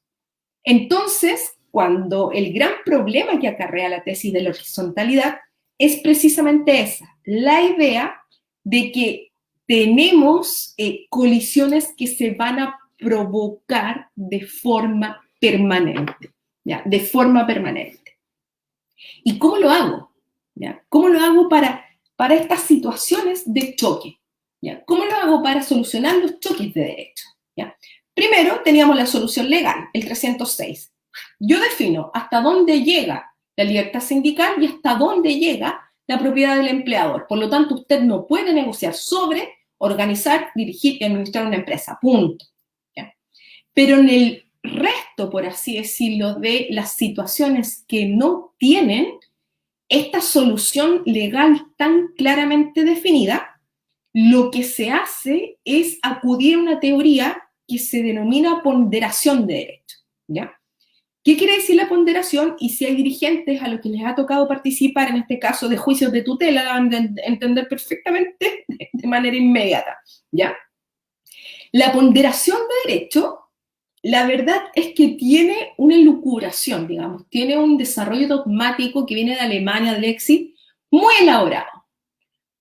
[SPEAKER 2] Entonces, cuando el gran problema que acarrea la tesis de la horizontalidad es precisamente esa, la idea de que tenemos colisiones que se van a provocar de forma permanente, ¿ya? De forma permanente. ¿Y cómo lo hago? ¿Ya? ¿Cómo lo hago para estas situaciones de choque? ¿Ya? ¿Cómo lo hago para solucionar los choques de derecho? ¿Ya? Primero teníamos la solución legal, el 306. Yo defino hasta dónde llega la libertad sindical y hasta dónde llega la propiedad del empleador. Por lo tanto, usted no puede negociar sobre organizar, dirigir y administrar una empresa. Punto. ¿Ya? Pero en el resto, por así decirlo, de las situaciones que no tienen esta solución legal tan claramente definida, lo que se hace es acudir a una teoría que se denomina ponderación de derecho, ¿ya? ¿Qué quiere decir la ponderación? Y si hay dirigentes a los que les ha tocado participar, en este caso, de juicios de tutela, la van a entender perfectamente de manera inmediata, ¿ya? La ponderación de derecho, la verdad es que tiene una elucubración, digamos, tiene un desarrollo dogmático que viene de Alemania, del Leipzig, muy elaborado,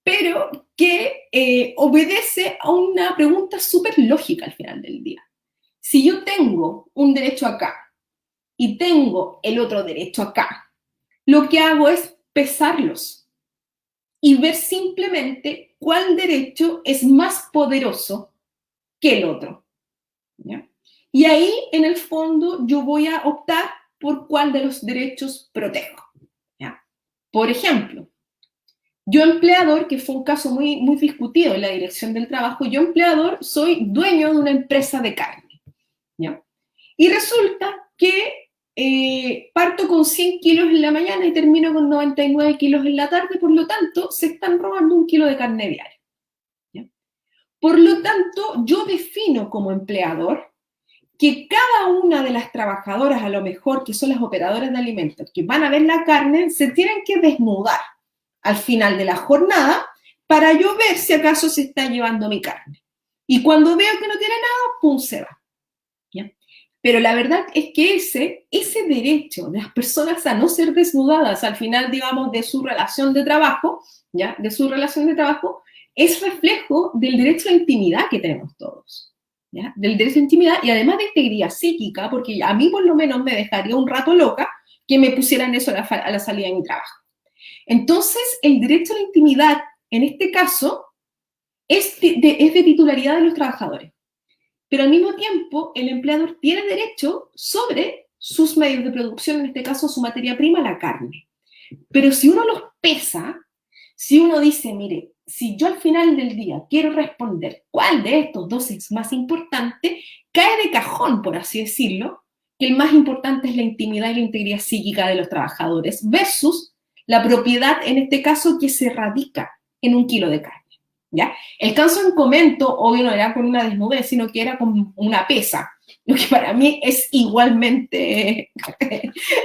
[SPEAKER 2] pero que obedece a una pregunta súper lógica al final del día. Si yo tengo un derecho acá y tengo el otro derecho acá, lo que hago es pesarlos y ver simplemente cuál derecho es más poderoso que el otro, ¿ya? Y ahí, en el fondo, yo voy a optar por cuál de los derechos protejo, ¿ya? Por ejemplo, yo empleador, que fue un caso muy, muy discutido en la dirección del trabajo, yo empleador soy dueño de una empresa de carne, ¿ya? Y resulta que parto con 100 kilos en la mañana y termino con 99 kilos en la tarde, por lo tanto, se están robando 1 kilo de carne diaria, ¿ya? Por lo tanto, yo defino como empleador que cada una de las trabajadoras, a lo mejor que son las operadoras de alimentos, que van a ver la carne, se tienen que desnudar al final de la jornada para yo ver si acaso se está llevando mi carne. Y cuando veo que no tiene nada, pum, se va, ¿ya? Pero la verdad es que ese derecho de las personas a no ser desnudadas al final, digamos, de su relación de trabajo, ¿ya? De su relación de trabajo, es reflejo del derecho a la intimidad que tenemos todos, ¿ya? Del derecho a intimidad y además de integridad psíquica, porque a mí por lo menos me dejaría un rato loca que me pusieran eso a la salida de mi trabajo. Entonces, el derecho a la intimidad, en este caso, es de titularidad de los trabajadores. Pero al mismo tiempo, el empleador tiene derecho sobre sus medios de producción, en este caso su materia prima, la carne. Pero si uno los pesa, si uno dice, mire, si yo al final del día quiero responder cuál de estos dos es más importante, cae de cajón, por así decirlo, que el más importante es la intimidad y la integridad psíquica de los trabajadores versus la propiedad, en este caso, que se radica en 1 kilo de carne, ¿ya? El caso en comento, obvio, no era con una desnudez, sino que era con una pesa, lo que para mí es igualmente,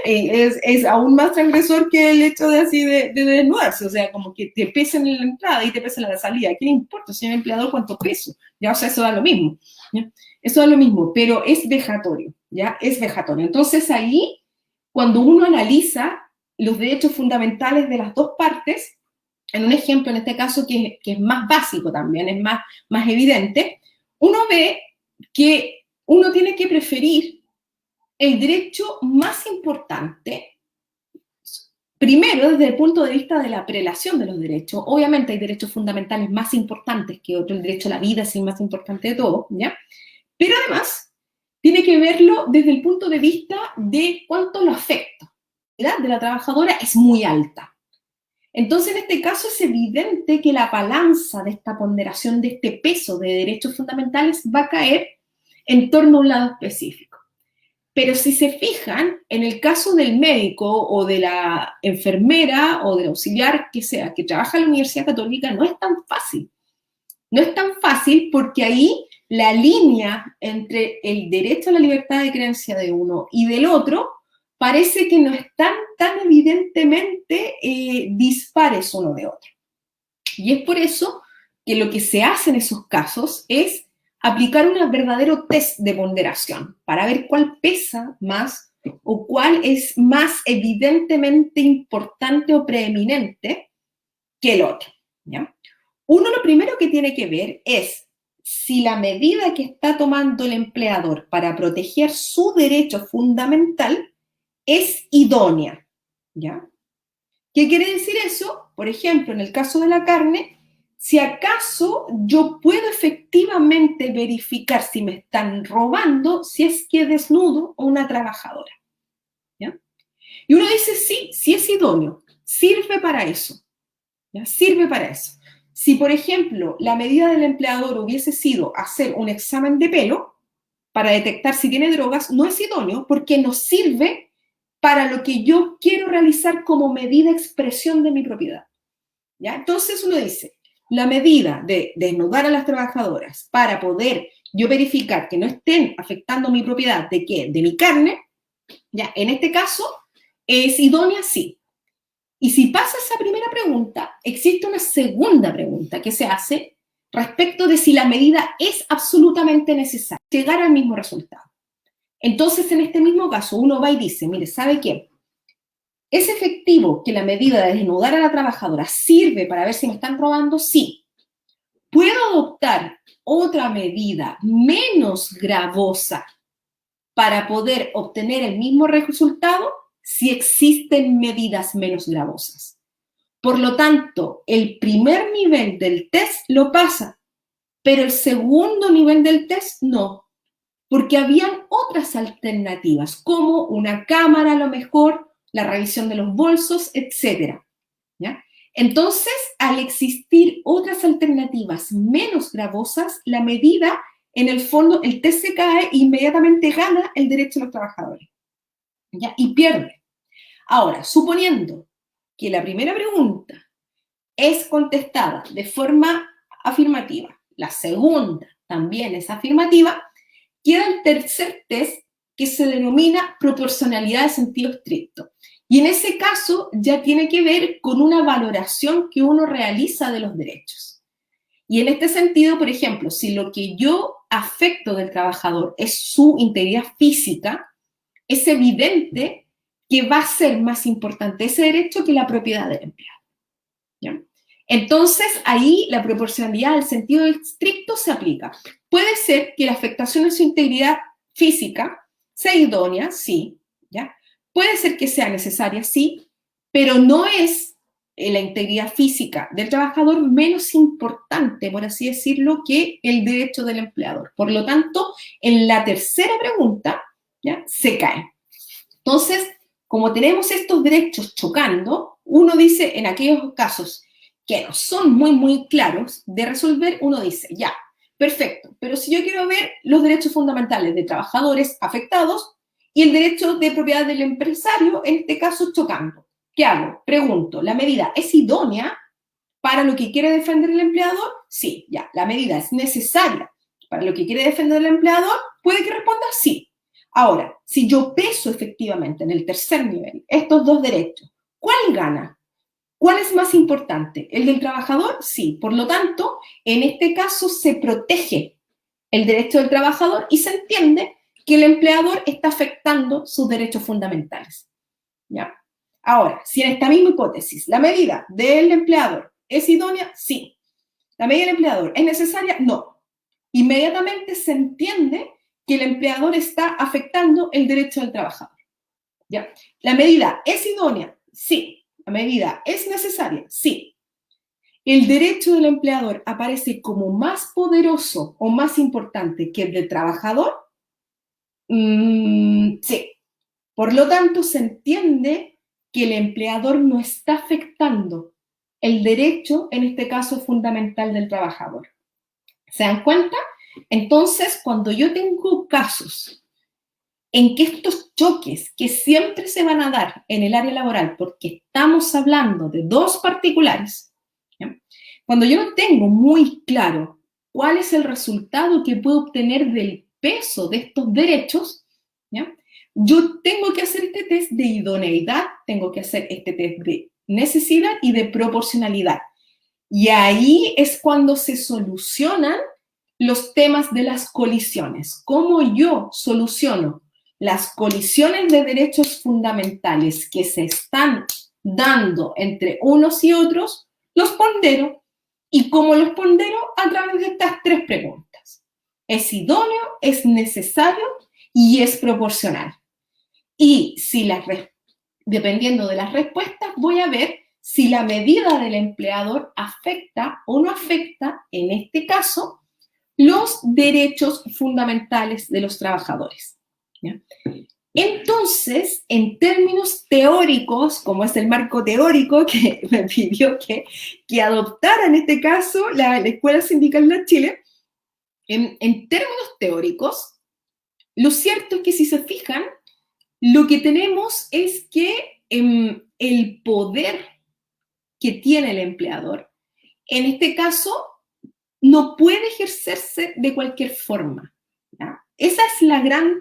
[SPEAKER 2] es aún más transgresor que el hecho de así de desnudarse, o sea, como que te pesen en la entrada y te pesen en la salida. ¿Qué le importa, señor empleador, cuánto peso? Ya, o sea, eso da lo mismo, ¿ya? Eso da lo mismo, pero es vejatorio, ¿ya? Es vejatorio. Entonces ahí, cuando uno analiza los derechos fundamentales de las dos partes, en un ejemplo, en este caso, que es más básico también, es más evidente, uno ve que uno tiene que preferir el derecho más importante Primero, desde el punto de vista de la prelación de los derechos, obviamente hay derechos fundamentales más importantes que otros, el derecho a la vida es el más importante de todo, ¿ya? Pero además, tiene que verlo desde el punto de vista de cuánto lo afecta. La edad de la trabajadora es muy alta. Entonces, en este caso es evidente que la balanza de esta ponderación, de este peso de derechos fundamentales, va a caer en torno a un lado específico. Pero si se fijan, en el caso del médico o de la enfermera o del auxiliar que sea, que trabaja en la Universidad Católica, no es tan fácil. No es tan fácil porque ahí la línea entre el derecho a la libertad de creencia de uno y del otro parece que no están tan evidentemente dispares uno de otro. Y es por eso que lo que se hace en esos casos es aplicar un verdadero test de ponderación para ver cuál pesa más o cuál es más evidentemente importante o preeminente que el otro, ¿ya? Uno lo primero que tiene que ver es si la medida que está tomando el empleador para proteger su derecho fundamental es idónea, ¿ya? ¿Qué quiere decir eso? Por ejemplo, en el caso de la carne, si acaso yo puedo efectivamente verificar si me están robando, si es que desnudo a una trabajadora, ¿ya? Y uno dice, sí, sí es idóneo, sirve para eso, ¿ya? Sirve para eso. Si, por ejemplo, la medida del empleador hubiese sido hacer un examen de pelo para detectar si tiene drogas, no es idóneo porque no sirve para lo que yo quiero realizar como medida expresión de mi propiedad, ¿ya? Entonces uno dice, la medida de desnudar a las trabajadoras para poder yo verificar que no estén afectando mi propiedad, ¿de qué? De mi carne, ¿ya? En este caso, es idónea, sí. Y si pasa esa primera pregunta, existe una segunda pregunta que se hace respecto de si la medida es absolutamente necesaria, llegar al mismo resultado. Entonces, en este mismo caso, uno va y dice, mire, ¿sabe qué? ¿Es efectivo que la medida de desnudar a la trabajadora sirve para ver si me están robando? Sí. ¿Puedo adoptar otra medida menos gravosa para poder obtener el mismo resultado? Si existen medidas menos gravosas. Por lo tanto, el primer nivel del test lo pasa, pero el segundo nivel del test no, porque habían otras alternativas, como una cámara a lo mejor, la revisión de los bolsos, etc. ¿Ya? Entonces, al existir otras alternativas menos gravosas, la medida, en el fondo, el test se cae e inmediatamente gana el derecho de los trabajadores, ¿ya? Y pierde. Ahora, suponiendo que la primera pregunta es contestada de forma afirmativa, la segunda también es afirmativa, queda el tercer test que se denomina proporcionalidad de sentido estricto. Y en ese caso ya tiene que ver con una valoración que uno realiza de los derechos. Y en este sentido, por ejemplo, si lo que yo afecto del trabajador es su integridad física, es evidente que va a ser más importante ese derecho que la propiedad del empleado, ¿ya? Entonces, ahí la proporcionalidad del sentido estricto se aplica. Puede ser que la afectación de su integridad física sea idónea, sí, ¿ya? Puede ser que sea necesaria, sí, pero no es la integridad física del trabajador menos importante, por así decirlo, que el derecho del empleador. Por lo tanto, en la tercera pregunta, ¿ya? Se cae. Entonces, como tenemos estos derechos chocando, uno dice, en aquellos casos que no son muy claros de resolver, uno dice, ya, perfecto, pero si yo quiero ver los derechos fundamentales de trabajadores afectados y el derecho de propiedad del empresario, en este caso chocando, ¿qué hago? Pregunto, ¿la medida es idónea para lo que quiere defender el empleador? Sí, ya, la medida es necesaria para lo que quiere defender el empleador, puede que responda sí. Ahora, si yo peso efectivamente en el tercer nivel estos dos derechos, ¿cuál gana? ¿Cuál es más importante? ¿El del trabajador? Sí. Por lo tanto, en este caso se protege el derecho del trabajador y se entiende que el empleador está afectando sus derechos fundamentales, ¿ya? Ahora, si en esta misma hipótesis la medida del empleador es idónea, sí. La medida del empleador es necesaria, no. Inmediatamente se entiende que el empleador está afectando el derecho del trabajador, ¿ya? La medida es idónea, sí. La medida es necesaria, sí. ¿El derecho del empleador aparece como más poderoso o más importante que el del trabajador? Sí. Por lo tanto, se entiende que el empleador no está afectando el derecho, en este caso fundamental del trabajador. ¿Se dan cuenta? Entonces, cuando yo tengo casos en que estos choques que siempre se van a dar en el área laboral, porque estamos hablando de dos particulares, ¿ya? Cuando yo no tengo muy claro cuál es el resultado que puedo obtener del peso de estos derechos, ¿ya? Yo tengo que hacer este test de idoneidad, tengo que hacer este test de necesidad y de proporcionalidad. Y ahí es cuando se solucionan los temas de las colisiones. ¿Cómo yo soluciono las colisiones de derechos fundamentales que se están dando entre unos y otros? Los pondero. ¿Y cómo los pondero? A través de estas tres preguntas. ¿Es idóneo, es necesario y es proporcional? Y si dependiendo de las respuestas, voy a ver si la medida del empleador afecta o no afecta, en este caso, los derechos fundamentales de los trabajadores. ¿Ya? Entonces, en términos teóricos, como es el marco teórico que me pidió que adoptara en este caso la Escuela Sindical de Chile, en términos teóricos, lo cierto es que si se fijan, lo que tenemos es que el poder que tiene el empleador, en este caso, no puede ejercerse de cualquier forma. ¿Ya? Esa es la gran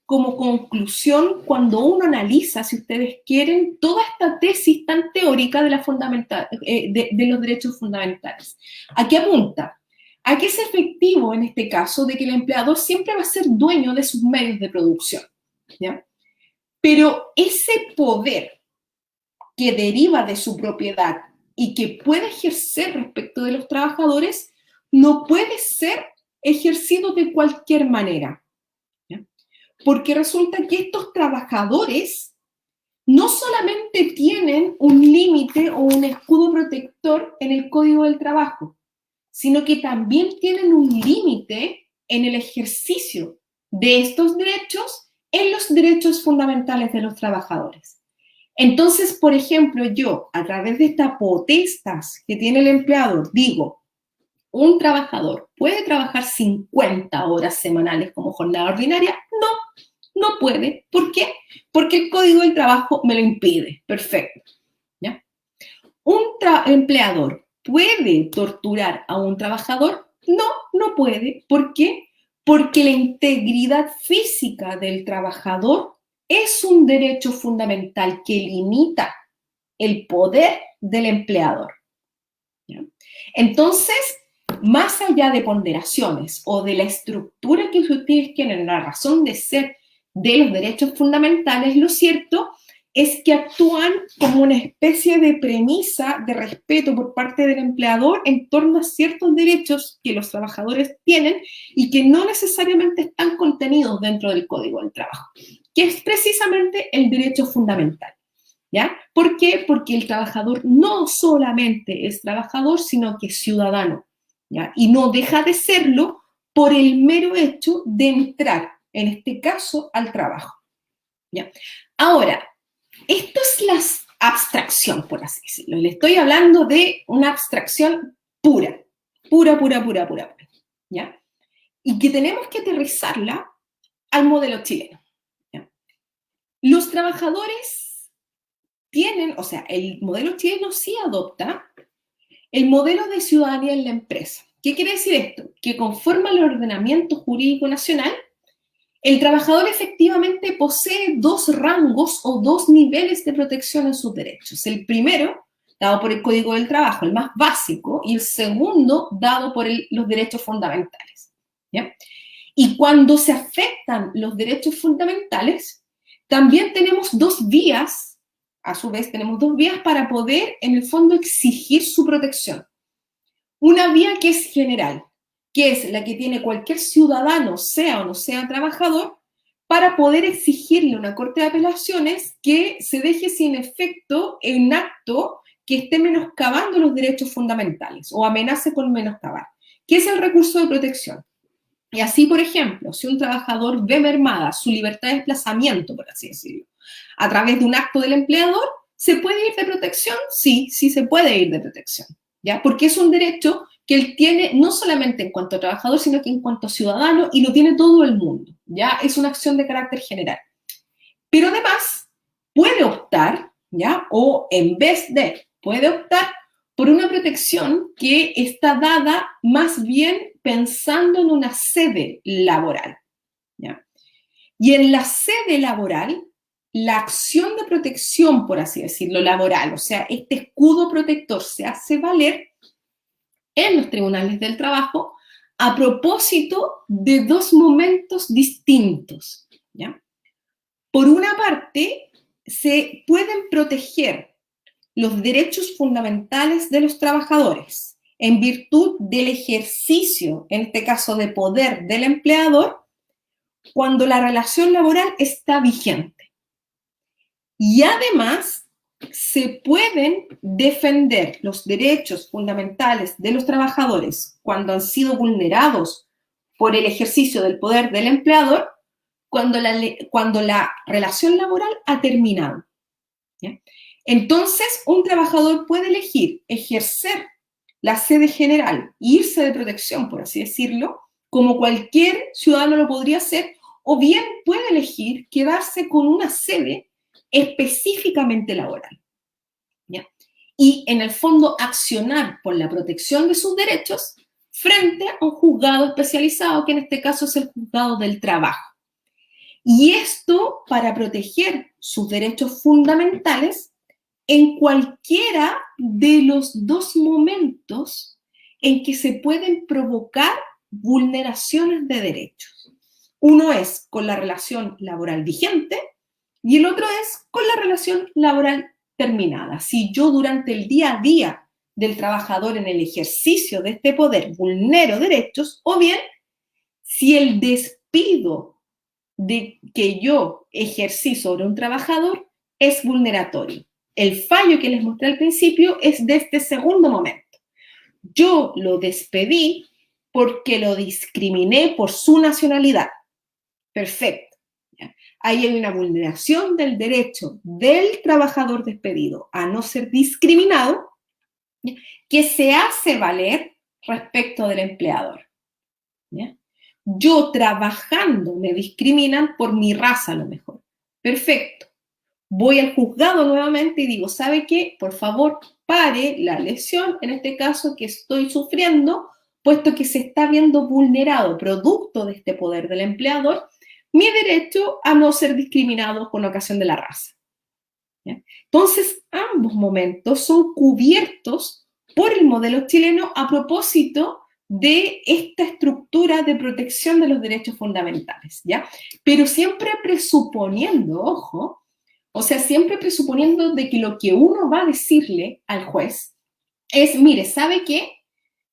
[SPEAKER 2] como conclusión cuando uno analiza, si ustedes quieren, toda esta tesis tan teórica de, de los derechos fundamentales. ¿A qué apunta? A que es efectivo en este caso de que el empleador siempre va a ser dueño de sus medios de producción. ¿Ya? Pero ese poder que deriva de su propiedad y que puede ejercer respecto de los trabajadores no puede ser ejercido de cualquier manera. ¿Ya? Porque resulta que estos trabajadores no solamente tienen un límite o un escudo protector en el Código del Trabajo, sino que también tienen un límite en el ejercicio de estos derechos en los derechos fundamentales de los trabajadores. Entonces, por ejemplo, yo, a través de estas potestas que tiene el empleador, digo, ¿un trabajador puede trabajar 50 horas semanales como jornada ordinaria? No, no puede. ¿Por qué? Porque el Código del Trabajo me lo impide. Perfecto. ¿Ya? ¿Un empleador puede torturar a un trabajador? No, no puede. ¿Por qué? Porque la integridad física del trabajador es un derecho fundamental que limita el poder del empleador. ¿Ya? Entonces, más allá de ponderaciones o de la estructura que ustedes tienen, la razón de ser de los derechos fundamentales, lo cierto es que actúan como una especie de premisa de respeto por parte del empleador en torno a ciertos derechos que los trabajadores tienen y que no necesariamente están contenidos dentro del Código del Trabajo, que es precisamente el derecho fundamental. ¿Ya? ¿Por qué? Porque el trabajador no solamente es trabajador, sino que es ciudadano, ¿ya? Y no deja de serlo por el mero hecho de entrar, en este caso, al trabajo. ¿Ya? Ahora, esto es la abstracción, por así decirlo. Le estoy hablando de una abstracción pura, pura, ¿ya? Y que tenemos que aterrizarla al modelo chileno. ¿Ya? Los trabajadores tienen, o sea, el modelo chileno sí adopta el modelo de ciudadanía en la empresa. ¿Qué quiere decir esto? Que conforme al ordenamiento jurídico nacional, el trabajador efectivamente posee dos rangos o dos niveles de protección en sus derechos. El primero, dado por el Código del Trabajo, el más básico, y el segundo, dado por los derechos fundamentales. ¿Ya? Y cuando se afectan los derechos fundamentales, también tenemos dos vías. A su vez, tenemos dos vías para poder, en el fondo, exigir su protección. Una vía que es general, que es la que tiene cualquier ciudadano, sea o no sea trabajador, para poder exigirle a una corte de apelaciones que se deje sin efecto un acto que esté menoscabando los derechos fundamentales o amenace con menoscabar, que es el recurso de protección. Y así, por ejemplo, si un trabajador ve mermada su libertad de desplazamiento, por así decirlo, a través de un acto del empleador, ¿se puede ir de protección? Sí, sí se puede ir de protección, ¿ya? Porque es un derecho que él tiene no solamente en cuanto a trabajador, sino que en cuanto a ciudadano, y lo tiene todo el mundo, ¿ya? Es una acción de carácter general. Pero además, puede optar, ¿ya? O en vez de, puede optar por una protección que está dada más bien pensando en una sede laboral, ¿ya? Y en la sede laboral, la acción de protección, por así decirlo, laboral, o sea, este escudo protector se hace valer en los tribunales del trabajo a propósito de dos momentos distintos, ¿ya? Por una parte, se pueden proteger los derechos fundamentales de los trabajadores en virtud del ejercicio, en este caso de poder del empleador, cuando la relación laboral está vigente. Y además, se pueden defender los derechos fundamentales de los trabajadores cuando han sido vulnerados por el ejercicio del poder del empleador cuando la relación laboral ha terminado, ¿ya? Entonces, un trabajador puede elegir ejercer la sede general, irse de protección, por así decirlo, como cualquier ciudadano lo podría hacer, o bien puede elegir quedarse con una sede específicamente laboral, ¿ya? Y en el fondo accionar por la protección de sus derechos frente a un juzgado especializado, que en este caso es el juzgado del trabajo. Y esto para proteger sus derechos fundamentales en cualquiera de los dos momentos en que se pueden provocar vulneraciones de derechos. Uno es con la relación laboral vigente y el otro es con la relación laboral terminada. Si yo durante el día a día del trabajador en el ejercicio de este poder vulnero derechos, o bien si el despido de que yo ejercí sobre un trabajador es vulneratorio. El fallo que les mostré al principio es de este segundo momento. Yo lo despedí porque lo discriminé por su nacionalidad. Perfecto. Ahí hay una vulneración del derecho del trabajador despedido a no ser discriminado que se hace valer respecto del empleador, ¿ya? Yo trabajando me discriminan por mi raza a lo mejor. Perfecto. Voy al juzgado nuevamente y digo, ¿sabe qué? Por favor, pare la lesión, en este caso que estoy sufriendo, puesto que se está viendo vulnerado, producto de este poder del empleador, mi derecho a no ser discriminado con ocasión de la raza, ¿ya? Entonces, ambos momentos son cubiertos por el modelo chileno a propósito de esta estructura de protección de los derechos fundamentales, ¿ya? Pero siempre presuponiendo, ojo, o sea, siempre presuponiendo de que lo que uno va a decirle al juez es, mire, ¿sabe qué?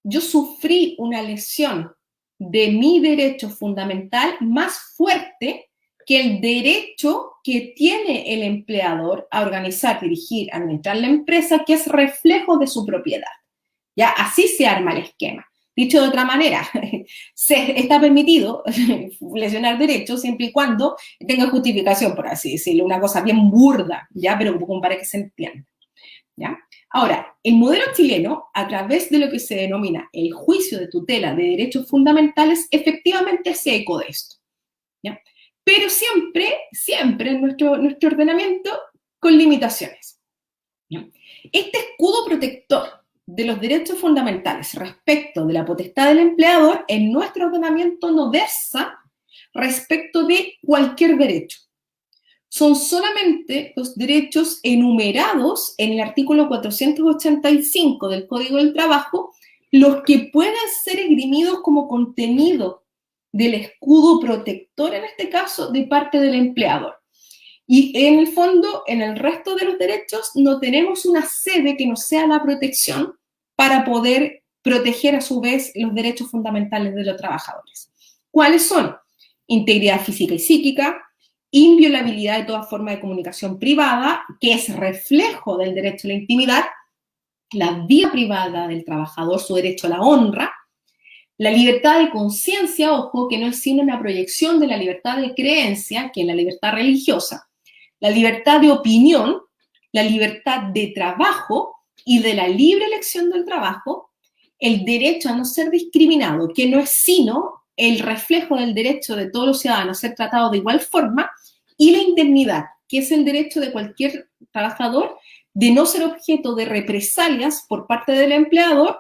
[SPEAKER 2] Yo sufrí una lesión de mi derecho fundamental más fuerte que el derecho que tiene el empleador a organizar, dirigir, administrar la empresa, que es reflejo de su propiedad. Ya, así se arma el esquema. Dicho de otra manera, está permitido lesionar derechos siempre y cuando tenga justificación, por así decirlo, una cosa bien burda, ¿ya? Pero como para que se entienda, ¿ya? Ahora, el modelo chileno, a través de lo que se denomina el juicio de tutela de derechos fundamentales, efectivamente hace eco de esto, ¿ya? Pero siempre en nuestro ordenamiento con limitaciones, ¿ya? Este escudo protector de los derechos fundamentales respecto de la potestad del empleador en nuestro ordenamiento no versa respecto de cualquier derecho. Son solamente los derechos enumerados en el artículo 485 del Código del Trabajo los que puedan ser esgrimidos como contenido del escudo protector, en este caso, de parte del empleador. Y en el fondo, en el resto de los derechos, no tenemos una sede que no sea la protección para poder proteger a su vez los derechos fundamentales de los trabajadores. ¿Cuáles son? integridad física y psíquica, inviolabilidad de toda forma de comunicación privada, que es reflejo del derecho a la intimidad, la vida privada del trabajador, su derecho a la honra, la libertad de conciencia, ojo, que no es sino una proyección de la libertad de creencia, que es la libertad religiosa, la libertad de opinión, la libertad de trabajo y de la libre elección del trabajo, el derecho a no ser discriminado, que no es sino el reflejo del derecho de todos los ciudadanos a ser tratados de igual forma, y la indemnidad, que es el derecho de cualquier trabajador de no ser objeto de represalias por parte del empleador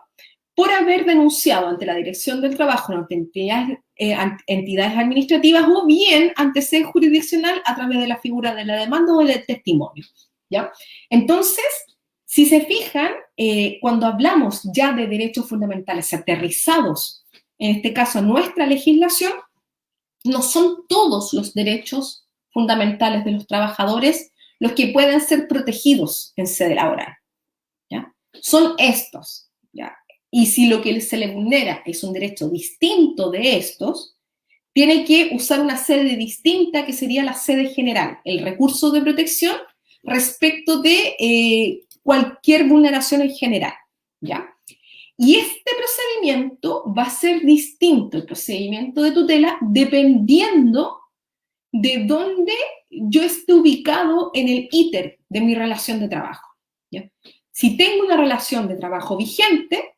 [SPEAKER 2] por haber denunciado ante la Dirección del Trabajo, ante entidades administrativas o bien ante sede jurisdiccional a través de la figura de la demanda o del testimonio. ¿Ya? Entonces, si se fijan, cuando hablamos ya de derechos fundamentales aterrizados, en este caso nuestra legislación, no son todos los derechos fundamentales de los trabajadores los que pueden ser protegidos en sede laboral. ¿Ya? Son estos. ¿Ya? Y si lo que se le vulnera es un derecho distinto de estos, tiene que usar una sede distinta que sería la sede general, el recurso de protección respecto de cualquier vulneración en general. ¿Ya? Y este procedimiento va a ser distinto, el procedimiento de tutela, dependiendo de dónde yo esté ubicado en el íter de mi relación de trabajo. ¿Ya? Si tengo una relación de trabajo vigente,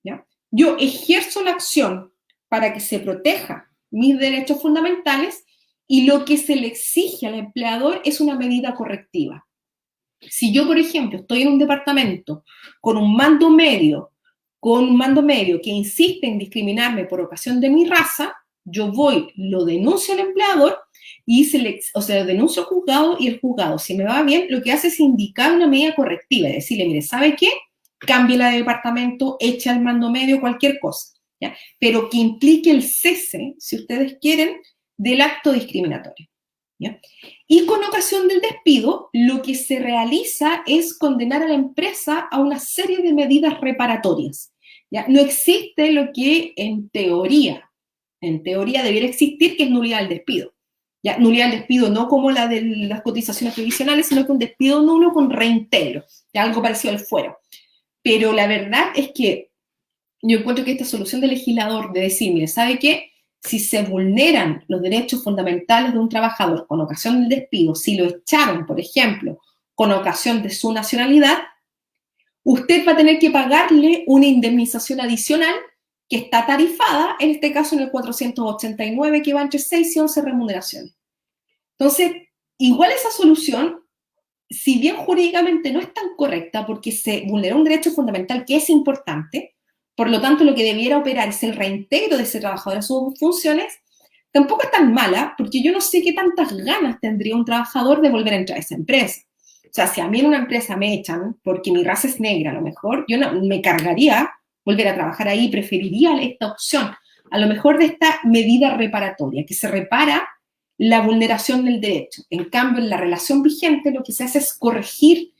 [SPEAKER 2] ¿ya? Yo ejerzo la acción para que se proteja mis derechos fundamentales y lo que se le exige al empleador es una medida correctiva. Si yo, por ejemplo, estoy en un departamento con un mando medio que insiste en discriminarme por ocasión de mi raza, yo voy, lo denuncio al empleador y lo denuncio al juzgado y el juzgado, si me va bien, lo que hace es indicar una medida correctiva, es decirle, mire, ¿sabe qué? Cámbiela de departamento, eche al mando medio, cualquier cosa, ¿ya? Pero que implique el cese, si ustedes quieren, del acto discriminatorio. ¿Ya? Y con ocasión del despido, lo que se realiza es condenar a la empresa a una serie de medidas reparatorias. ¿Ya? No existe lo que en teoría debiera existir, que es nulidad del despido. ¿Ya? Nulidad del despido no como la de las cotizaciones previsionales, sino que un despido nulo con reintegro, ¿ya? Algo parecido al fuero. Pero la verdad es que yo encuentro que esta solución del legislador de decir, mire, ¿sabe qué? Si se vulneran los derechos fundamentales de un trabajador con ocasión del despido, si lo echaron, por ejemplo, con ocasión de su nacionalidad, usted va a tener que pagarle una indemnización adicional que está tarifada, en este caso en el 489, que va entre 6 y 11 remuneraciones. Entonces, igual esa solución, si bien jurídicamente no es tan correcta porque se vulneró un derecho fundamental que es importante, por lo tanto lo que debiera operar es el reintegro de ese trabajador a sus funciones, tampoco es tan mala porque yo no sé qué tantas ganas tendría un trabajador de volver a entrar a esa empresa. O sea, si a mí en una empresa me echan porque mi raza es negra, a lo mejor yo no me cargaría volver a trabajar ahí, preferiría esta opción, a lo mejor de esta medida reparatoria, que se repara la vulneración del derecho. En cambio, en la relación vigente lo que se hace es corregir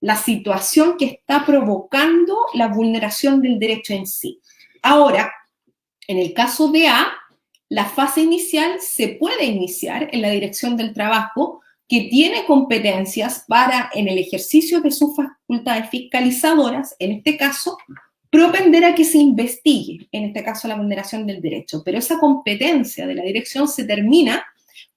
[SPEAKER 2] la situación que está provocando la vulneración del derecho en sí. Ahora, en el caso de A, la fase inicial se puede iniciar en la Dirección del Trabajo, que tiene competencias para, en el ejercicio de sus facultades fiscalizadoras, en este caso, propender a que se investigue, en este caso, la vulneración del derecho. Pero esa competencia de la dirección se termina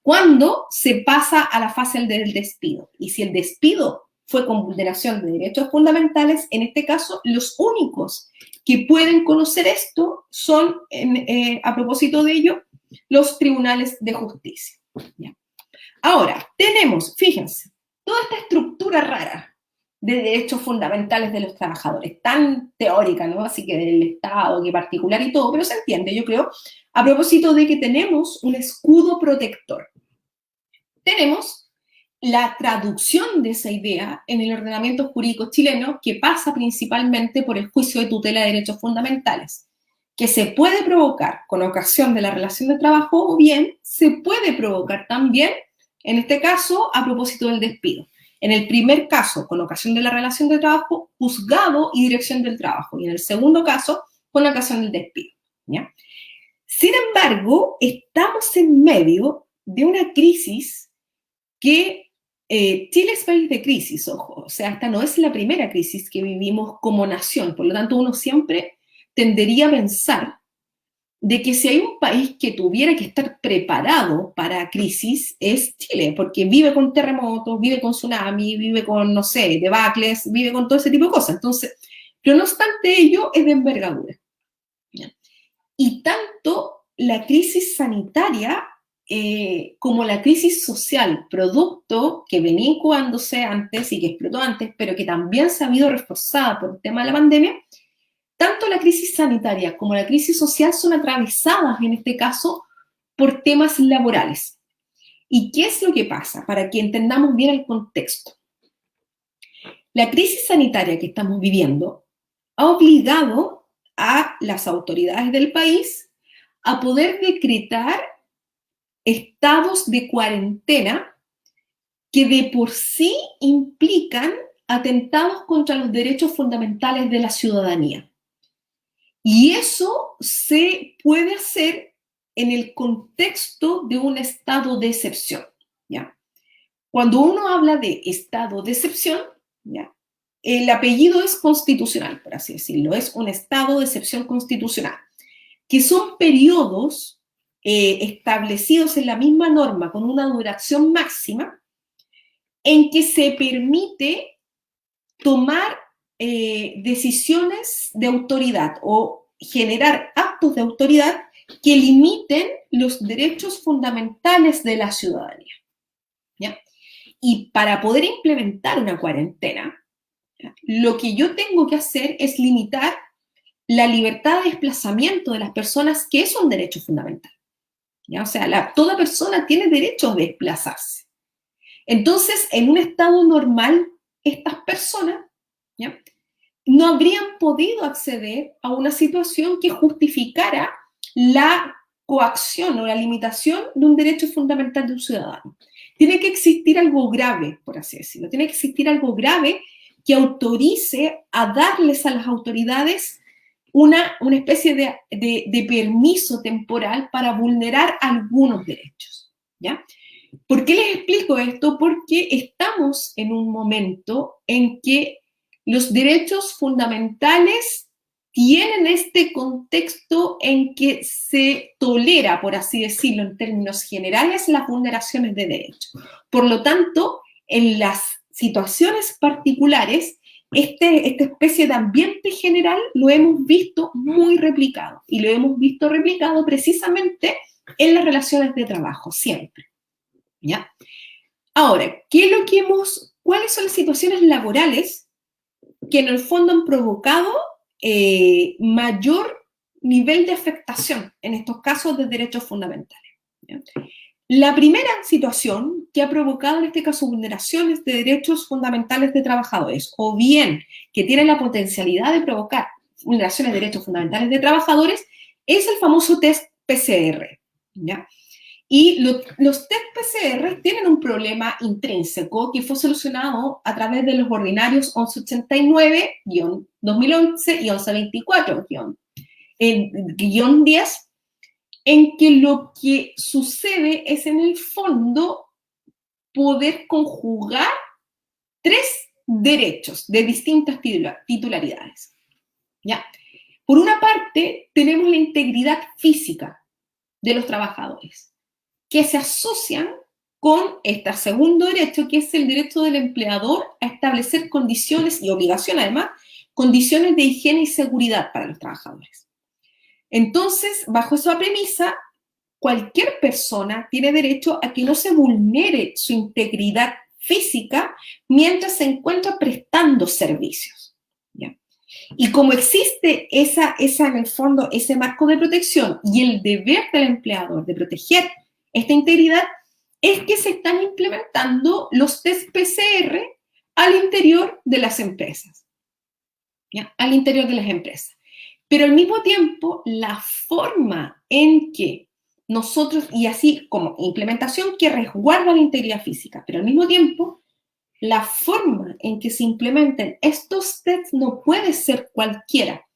[SPEAKER 2] cuando se pasa a la fase del despido. Y si el despido fue con vulneración de derechos fundamentales, en este caso, los únicos que pueden conocer esto son, a propósito de ello, los tribunales de justicia. ¿Ya? Ahora, tenemos, fíjense, toda esta estructura rara de derechos fundamentales de los trabajadores, tan teórica, ¿no? Así que del Estado, que particular y todo, pero se entiende, yo creo, a propósito de que tenemos un escudo protector. Tenemos la traducción de esa idea en el ordenamiento jurídico chileno, que pasa principalmente por el juicio de tutela de derechos fundamentales, que se puede provocar con ocasión de la relación de trabajo o bien se puede provocar también, en este caso, a propósito del despido. En el primer caso, con ocasión de la relación de trabajo, juzgado y dirección del trabajo. Y en el segundo caso, con ocasión del despido. ¿Ya? Sin embargo, estamos en medio de una crisis que Chile es país de crisis, ojo, o sea, esta no es la primera crisis que vivimos como nación, por lo tanto uno siempre tendería a pensar de que si hay un país que tuviera que estar preparado para crisis es Chile, porque vive con terremotos, vive con tsunami, vive con, no sé, debacles, vive con todo ese tipo de cosas. Entonces, pero no obstante ello, es de envergadura. ¿Ya? Y tanto la crisis sanitaria como la crisis social, producto que venía incubándose antes y que explotó antes, pero que también se ha habido reforzada por el tema de la pandemia, tanto la crisis sanitaria como la crisis social son atravesadas, en este caso, por temas laborales. ¿Y qué es lo que pasa? Para que entendamos bien el contexto. La crisis sanitaria que estamos viviendo ha obligado a las autoridades del país a poder decretar estados de cuarentena que de por sí implican atentados contra los derechos fundamentales de la ciudadanía. Y eso se puede hacer en el contexto de un estado de excepción, ¿ya? Cuando uno habla de estado de excepción, ¿ya? El apellido es constitucional, por así decirlo, es un estado de excepción constitucional, que son periodos establecidos en la misma norma con una duración máxima en que se permite tomar decisiones de autoridad o generar actos de autoridad que limiten los derechos fundamentales de la ciudadanía. ¿Ya? Y para poder implementar una cuarentena, ¿ya? Lo que yo tengo que hacer es limitar la libertad de desplazamiento de las personas, que es un derecho fundamental. ¿Ya? O sea, toda persona tiene derecho a desplazarse. Entonces, en un estado normal, estas personas, ¿ya?, no habrían podido acceder a una situación que justificara la coacción o la limitación de un derecho fundamental de un ciudadano. Tiene que existir algo grave, por así decirlo, tiene que existir algo grave que autorice a darles a las autoridades una especie de permiso temporal para vulnerar algunos derechos, ¿ya? ¿Por qué les explico esto? Porque estamos en un momento en que los derechos fundamentales tienen este contexto en que se tolera, por así decirlo, en términos generales, las vulneraciones de derechos. Por lo tanto, en las situaciones particulares, esta especie de ambiente general lo hemos visto muy replicado, y lo hemos visto replicado precisamente en las relaciones de trabajo, siempre. ¿Ya? Ahora, ¿cuáles son las situaciones laborales que en el fondo han provocado mayor nivel de afectación en estos casos de derechos fundamentales? ¿Ya? La primera situación que ha provocado en este caso vulneraciones de derechos fundamentales de trabajadores, o bien que tiene la potencialidad de provocar vulneraciones de derechos fundamentales de trabajadores, es el famoso test PCR, ¿ya? Y los test PCR tienen un problema intrínseco que fue solucionado a través de los ordinarios 1189-2011 y 1124-10, en que lo que sucede es, en el fondo, poder conjugar tres derechos de distintas titularidades. ¿Ya? Por una parte, tenemos la integridad física de los trabajadores, que se asocian con este segundo derecho, que es el derecho del empleador a establecer condiciones, y obligación además, condiciones de higiene y seguridad para los trabajadores. Entonces, bajo esa premisa, cualquier persona tiene derecho a que no se vulnere su integridad física mientras se encuentra prestando servicios, ¿ya? Y como existe en el fondo, ese marco de protección y el deber del empleador de proteger esta integridad, es que se están implementando los test PCR al interior de las empresas, ¿ya? Al interior de las empresas. Pero al mismo tiempo, la forma en que nosotros, y así como implementación que resguarda la integridad física, pero al mismo tiempo, la forma en que se implementen estos tests no puede ser cualquiera,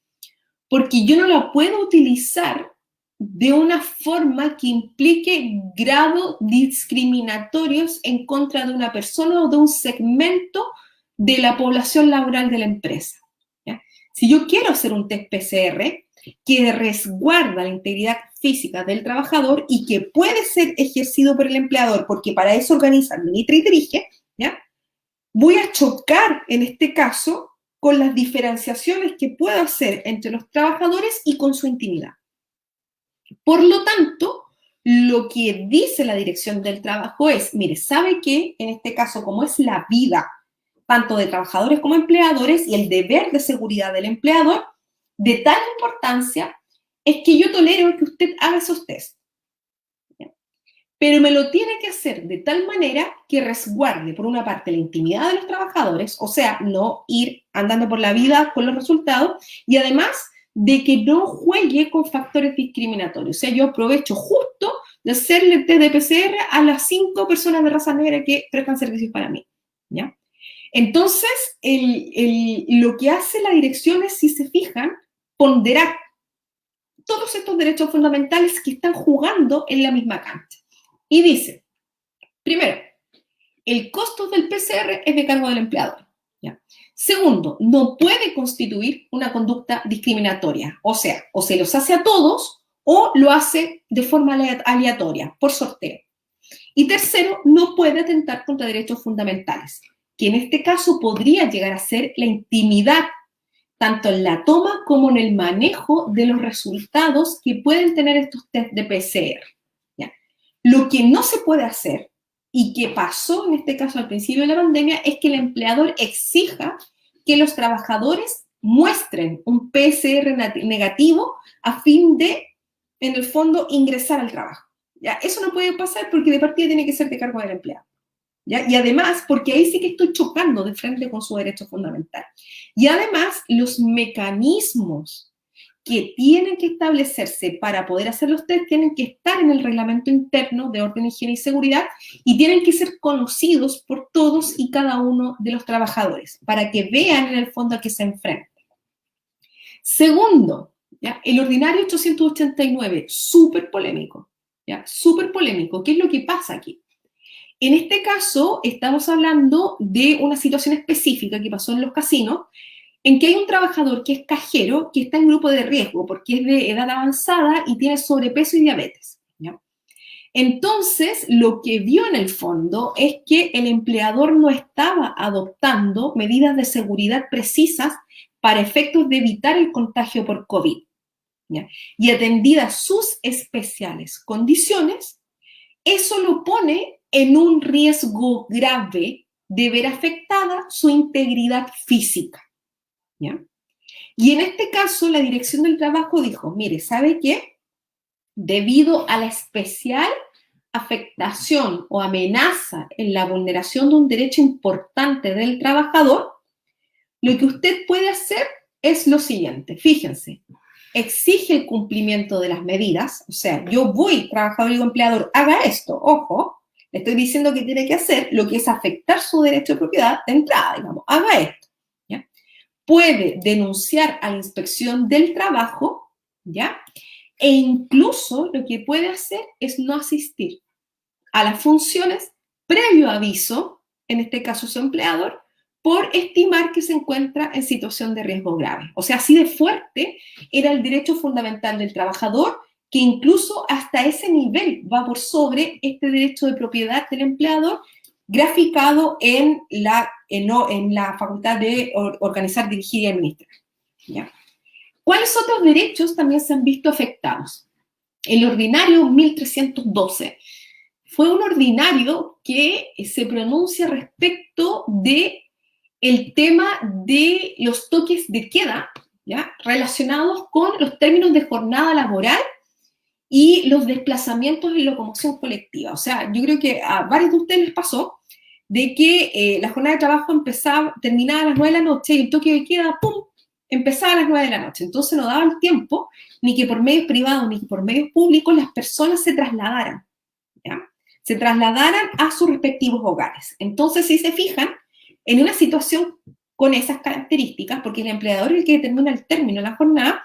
[SPEAKER 2] porque yo no la puedo utilizar de una forma que implique grados discriminatorios en contra de una persona o de un segmento de la población laboral de la empresa. ¿Ya? Si yo quiero hacer un test PCR que resguarda la integridad física del trabajador y que puede ser ejercido por el empleador, porque para eso organiza, administra y dirige, ¿ya? Voy a chocar en este caso con las diferenciaciones que puedo hacer entre los trabajadores y con su intimidad. Por lo tanto, lo que dice la dirección del trabajo es, mire, ¿sabe qué? En este caso, como es la vida tanto de trabajadores como empleadores y el deber de seguridad del empleador, de tal importancia es que yo tolero que usted haga esos test. Pero me lo tiene que hacer de tal manera que resguarde, por una parte, la intimidad de los trabajadores, o sea, no ir andando por la vida con los resultados, y además de que no juegue con factores discriminatorios. O sea, yo aprovecho justo de hacerle test de PCR a las 5 personas de raza negra que prestan servicios para mí, ¿ya? Entonces, lo que hace la dirección es, si se fijan, ponderar todos estos derechos fundamentales que están jugando en la misma cancha. Y dice, primero, el costo del PCR es de cargo del empleador. ¿Ya? Segundo, no puede constituir una conducta discriminatoria. O sea, o se los hace a todos o lo hace de forma aleatoria, por sorteo. Y tercero, no puede atentar contra derechos fundamentales, que en este caso podría llegar a ser la intimidad, tanto en la toma como en el manejo de los resultados que pueden tener estos test de PCR. ¿Ya? Lo que no se puede hacer, y que pasó en este caso al principio de la pandemia, es que el empleador exija que los trabajadores muestren un PCR negativo a fin de, en el fondo, ingresar al trabajo. ¿Ya? Eso no puede pasar porque de partida tiene que ser de cargo del empleado. ¿Ya? Y además, porque ahí sí que estoy chocando de frente con su derecho fundamental. Y además, los mecanismos que tienen que establecerse para poder hacer los test tienen que estar en el reglamento interno de orden, higiene y seguridad y tienen que ser conocidos por todos y cada uno de los trabajadores para que vean en el fondo a qué se enfrentan. Segundo, ¿ya? El ordinario 889, súper polémico, ¿ya? Súper polémico. ¿Qué es lo que pasa aquí? En este caso, estamos hablando de una situación específica que pasó en los casinos, en que hay un trabajador que es cajero, que está en grupo de riesgo, porque es de edad avanzada y tiene sobrepeso y diabetes. ¿Ya? Entonces, lo que vio en el fondo es que el empleador no estaba adoptando medidas de seguridad precisas para efectos de evitar el contagio por COVID. ¿Ya? Y atendidas sus especiales condiciones, eso lo pone en un riesgo grave de ver afectada su integridad física. ¿Ya? Y en este caso, la Dirección del Trabajo dijo, mire, ¿sabe qué? Debido a la especial afectación o amenaza en la vulneración de un derecho importante del trabajador, lo que usted puede hacer es lo siguiente, fíjense, exige el cumplimiento de las medidas, o sea, yo voy, trabajador y empleador, haga esto, ojo, le estoy diciendo que tiene que hacer lo que es afectar su derecho de propiedad de entrada, digamos, haga esto, ¿ya? Puede denunciar a la inspección del trabajo, ¿ya? E incluso lo que puede hacer es no asistir a las funciones previo aviso, en este caso su empleador, por estimar que se encuentra en situación de riesgo grave. O sea, así de fuerte era el derecho fundamental del trabajador, que incluso hasta ese nivel va por sobre este derecho de propiedad del empleador, graficado en la facultad de organizar, dirigir y administrar. ¿Ya? ¿Cuáles otros derechos también se han visto afectados? El ordinario 1312 fue un ordinario que se pronuncia respecto de el tema de los toques de queda, ¿ya? Relacionados con los términos de jornada laboral y los desplazamientos en locomoción colectiva. O sea, yo creo que a varios de ustedes les pasó de que la jornada de trabajo terminaba a las 9 de la noche y el toque de queda, ¡pum!, empezaba a las 9 de la noche. Entonces no daba el tiempo ni que por medios privados ni que por medios públicos las personas se trasladaran, ¿ya? Se trasladaran a sus respectivos hogares. Entonces, si se fijan, en una situación con esas características, porque el empleador es el que determina el término de la jornada,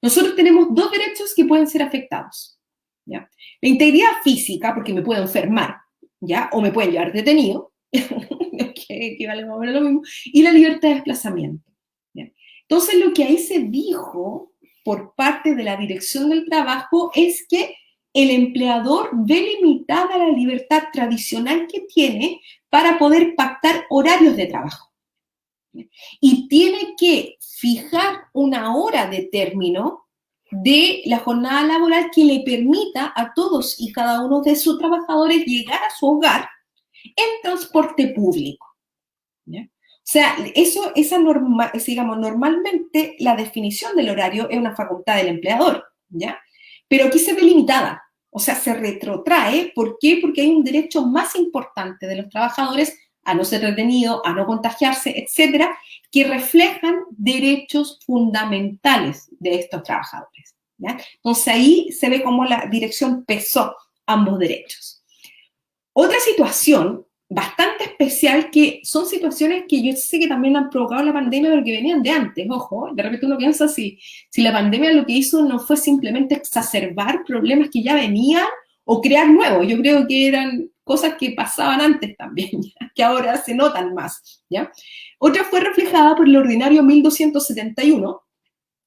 [SPEAKER 2] nosotros tenemos dos derechos que pueden ser afectados, ¿ya? La integridad física, porque me puedo enfermar, ¿ya? O me pueden llevar detenido, que vale más o menos lo mismo, y la libertad de desplazamiento, ¿ya? Entonces, lo que ahí se dijo por parte de la Dirección del Trabajo es que el empleador ve limitada la libertad tradicional que tiene para poder pactar horarios de trabajo. Y tiene que fijar una hora de término de la jornada laboral que le permita a todos y cada uno de sus trabajadores llegar a su hogar en transporte público, ¿ya? O sea, digamos, normalmente la definición del horario es una facultad del empleador, ¿ya? Pero aquí se ve limitada, o sea, se retrotrae. ¿Por qué? Porque hay un derecho más importante de los trabajadores a no ser retenido, a no contagiarse, etcétera, que reflejan derechos fundamentales de estos trabajadores, ¿ya? Entonces ahí se ve cómo la dirección pesó ambos derechos. Otra situación bastante especial, que son situaciones que yo sé que también han provocado la pandemia, pero que venían de antes, ojo, de repente uno piensa si la pandemia lo que hizo no fue simplemente exacerbar problemas que ya venían o crear nuevos. Yo creo que eran cosas que pasaban antes también, ¿ya? Que ahora se notan más, ¿ya? Otra fue reflejada por el ordinario 1271,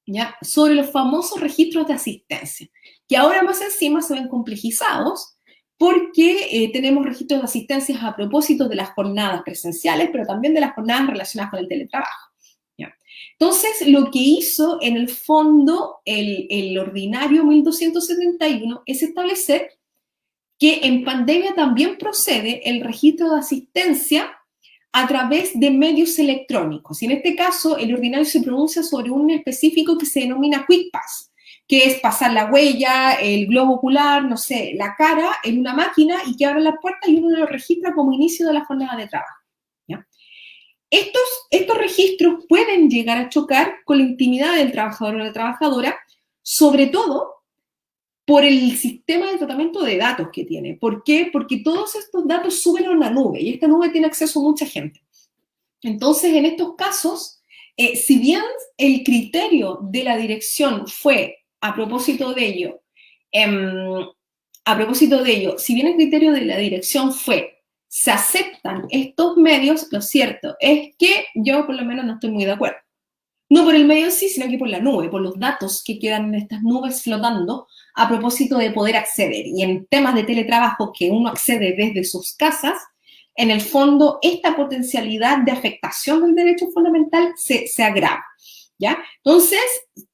[SPEAKER 2] ¿ya? Sobre los famosos registros de asistencia, que ahora más encima se ven complejizados porque tenemos registros de asistencias a propósito de las jornadas presenciales, pero también de las jornadas relacionadas con el teletrabajo, ¿ya? Entonces, lo que hizo en el fondo el ordinario 1271 es establecer que en pandemia también procede el registro de asistencia a través de medios electrónicos. Y en este caso, el ordinario se pronuncia sobre un específico que se denomina Quick Pass, que es pasar la huella, el globo ocular, no sé, la cara en una máquina y que abre la puerta y uno lo registra como inicio de la jornada de trabajo, ¿ya? Estos registros pueden llegar a chocar con la intimidad del trabajador o de la trabajadora, sobre todo por el sistema de tratamiento de datos que tiene. ¿Por qué? Porque todos estos datos suben a una nube y esta nube tiene acceso a mucha gente. Entonces, en estos casos, si bien el criterio de la dirección fue a propósito de ello, si bien el criterio de la dirección fue se aceptan estos medios, lo cierto es que yo por lo menos no estoy muy de acuerdo. No por el medio en sí, sino que por la nube, por los datos que quedan en estas nubes flotando a propósito de poder acceder. Y en temas de teletrabajo que uno accede desde sus casas, en el fondo esta potencialidad de afectación del derecho fundamental se agrava, ¿ya? Entonces,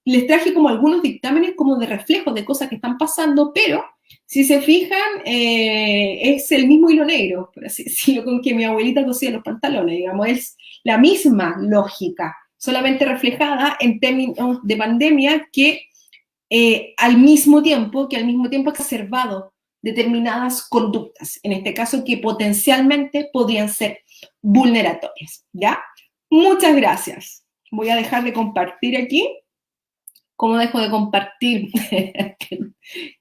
[SPEAKER 2] les traje como algunos dictámenes como de reflejo de cosas que están pasando, pero si se fijan, es el mismo hilo negro, por así decirlo, con que mi abuelita cosía los pantalones, digamos, es la misma lógica, solamente reflejada en términos de pandemia que al mismo tiempo ha exacerbado determinadas conductas, en este caso que potencialmente podrían ser vulneratorias, ¿ya? Muchas gracias. Voy a dejar de compartir aquí. ¿Cómo dejo de compartir?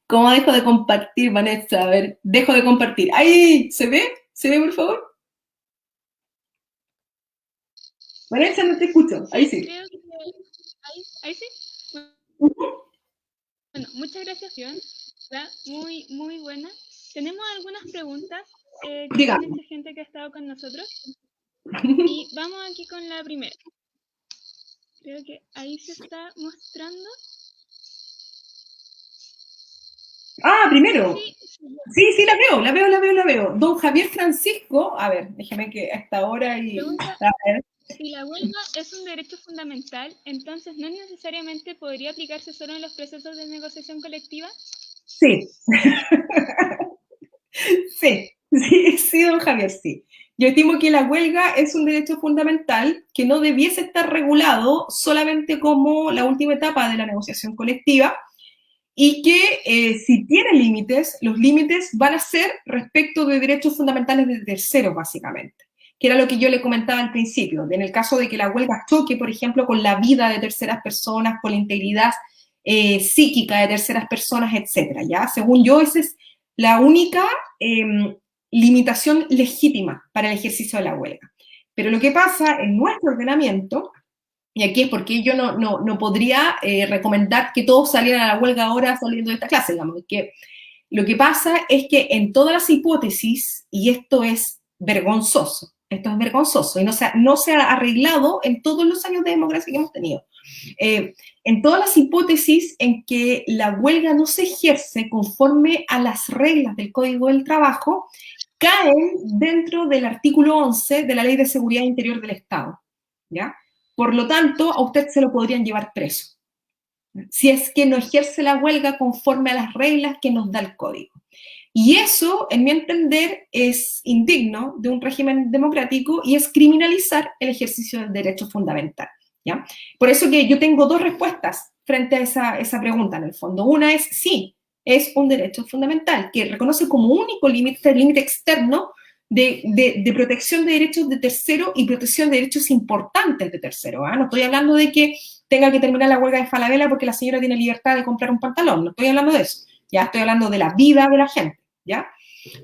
[SPEAKER 2] ¿Cómo dejo de compartir, Vanessa? A ver, dejo de compartir. ¡Ahí! ¿Se ve? ¿Se ve, por favor? Vanessa, no te escucho. Ahí sí.
[SPEAKER 1] Creo que ahí sí. Bueno, muchas gracias, Fion. Muy, muy buena. Tenemos algunas preguntas que tiene esta gente que ha estado con nosotros. Y vamos aquí con la primera. Creo que ahí se está mostrando.
[SPEAKER 2] Ah, primero. Sí, la veo. Don Javier Francisco, a ver, déjeme que hasta ahora y...
[SPEAKER 1] Pregunta, si la huelga es un derecho fundamental, entonces ¿no necesariamente podría aplicarse solo en los procesos de negociación colectiva?
[SPEAKER 2] Sí. Sí, don Javier, sí. Yo estimo que la huelga es un derecho fundamental que no debiese estar regulado solamente como la última etapa de la negociación colectiva y que si tiene límites, los límites van a ser respecto de derechos fundamentales de terceros, básicamente, que era lo que yo le comentaba al principio, en el caso de que la huelga choque, por ejemplo, con la vida de terceras personas, con la integridad psíquica de terceras personas, etcétera, ¿ya? Según yo, esa es la única limitación legítima para el ejercicio de la huelga. Pero lo que pasa en nuestro ordenamiento Y aquí es porque yo no podría recomendar que todos salieran a la huelga ahora saliendo de esta clase, digamos, que lo que pasa es que en todas las hipótesis, y esto es vergonzoso, y no se ha arreglado en todos los años de democracia que hemos tenido. En todas las hipótesis en que la huelga no se ejerce conforme a las reglas del Código del Trabajo, caen dentro del artículo 11 de la Ley de Seguridad Interior del Estado, ¿ya? Por lo tanto, a usted se lo podrían llevar preso, si es que no ejerce la huelga conforme a las reglas que nos da el Código. Y eso, en mi entender, es indigno de un régimen democrático y es criminalizar el ejercicio del derecho fundamental, ¿ya? Por eso que yo tengo dos respuestas frente a esa pregunta, en el fondo. Una es sí, es un derecho fundamental que reconoce como único límite externo de protección de derechos de tercero y protección de derechos importantes de tercero. ¿Ah? No estoy hablando de que tenga que terminar la huelga de Falabella porque la señora tiene libertad de comprar un pantalón, no estoy hablando de eso, ya estoy hablando de la vida de la gente, ¿ya?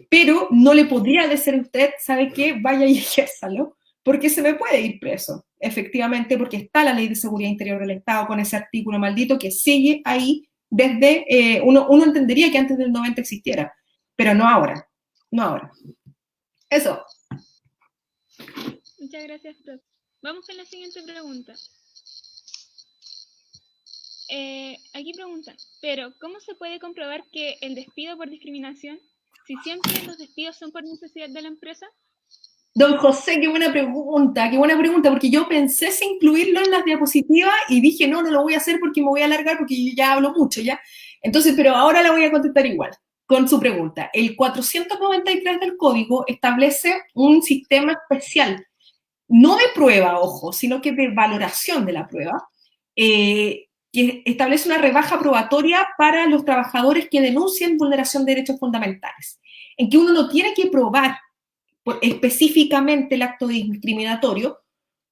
[SPEAKER 2] Pero no le podría decir a usted, ¿sabe qué? Vaya y ejérzalo, porque se me puede ir preso, efectivamente, porque está la Ley de Seguridad Interior del Estado con ese artículo maldito que sigue ahí desde, uno entendería que antes del 90 existiera, pero no ahora, no ahora. Eso.
[SPEAKER 1] Muchas gracias, prof. Vamos con la siguiente pregunta. Aquí preguntan, pero ¿cómo se puede comprobar que el despido por discriminación, si siempre los despidos son por necesidad de la empresa?
[SPEAKER 2] Don José, qué buena pregunta, porque yo pensé si incluirlo en las diapositivas y dije, no lo voy a hacer porque me voy a alargar porque yo ya hablo mucho, ¿ya? Entonces, pero ahora la voy a contestar igual, con su pregunta. El 493 del código establece un sistema especial, no de prueba, ojo, sino que de valoración de la prueba, que establece una rebaja probatoria para los trabajadores que denuncien vulneración de derechos fundamentales, en que uno no tiene que probar específicamente el acto discriminatorio,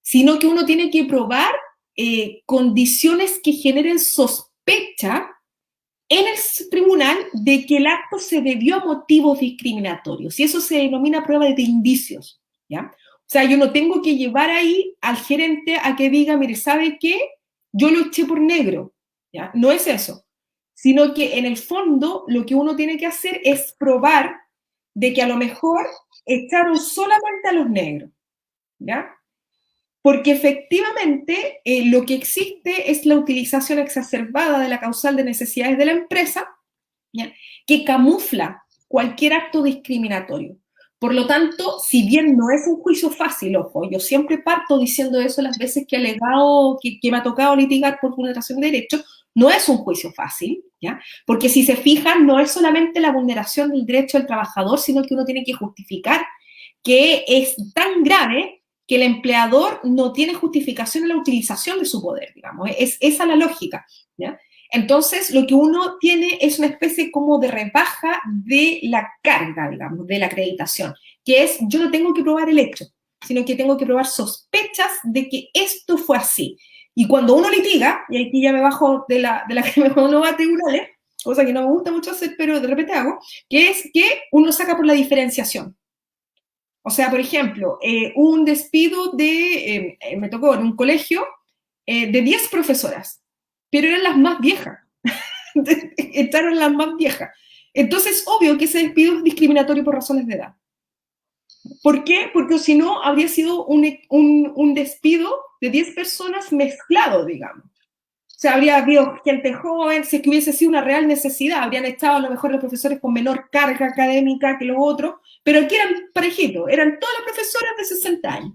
[SPEAKER 2] sino que uno tiene que probar condiciones que generen sospecha en el tribunal de que el acto se debió a motivos discriminatorios. Y eso se denomina prueba de indicios, ¿ya? O sea, yo no tengo que llevar ahí al gerente a que diga, mire, ¿sabe qué? Yo lo eché por negro, ¿ya? No es eso, sino que en el fondo lo que uno tiene que hacer es probar de que a lo mejor echaron solamente a los negros, ¿ya? Porque efectivamente lo que existe es la utilización exacerbada de la causal de necesidades de la empresa, ¿ya? Que camufla cualquier acto discriminatorio. Por lo tanto, si bien no es un juicio fácil, ojo, yo siempre parto diciendo eso las veces que he alegado, que me ha tocado litigar por vulneración de derechos, no es un juicio fácil, ¿ya? Porque si se fijan, no es solamente la vulneración del derecho del trabajador, sino que uno tiene que justificar que es tan grave que el empleador no tiene justificación en la utilización de su poder, digamos. Es esa la lógica, ¿ya? Entonces, lo que uno tiene es una especie como de rebaja de la carga, digamos, de la acreditación, que es, yo no tengo que probar el hecho, sino que tengo que probar sospechas de que esto fue así. Y cuando uno litiga, y aquí ya me bajo de la que uno va a tribunales, cosa que no me gusta mucho hacer, pero de repente hago, que es que uno saca por la diferenciación. O sea, por ejemplo, un despido me tocó en un colegio de 10 profesoras, pero eran las más viejas. Entraron las más viejas. Entonces, obvio que ese despido es discriminatorio por razones de edad. ¿Por qué? Porque si no, habría sido un despido de 10 personas mezclado, digamos. O sea, habría habido gente joven, si es que hubiese sido una real necesidad, habrían estado a lo mejor los profesores con menor carga académica que los otros, pero aquí eran parejitos, eran todas las profesoras de 60 años.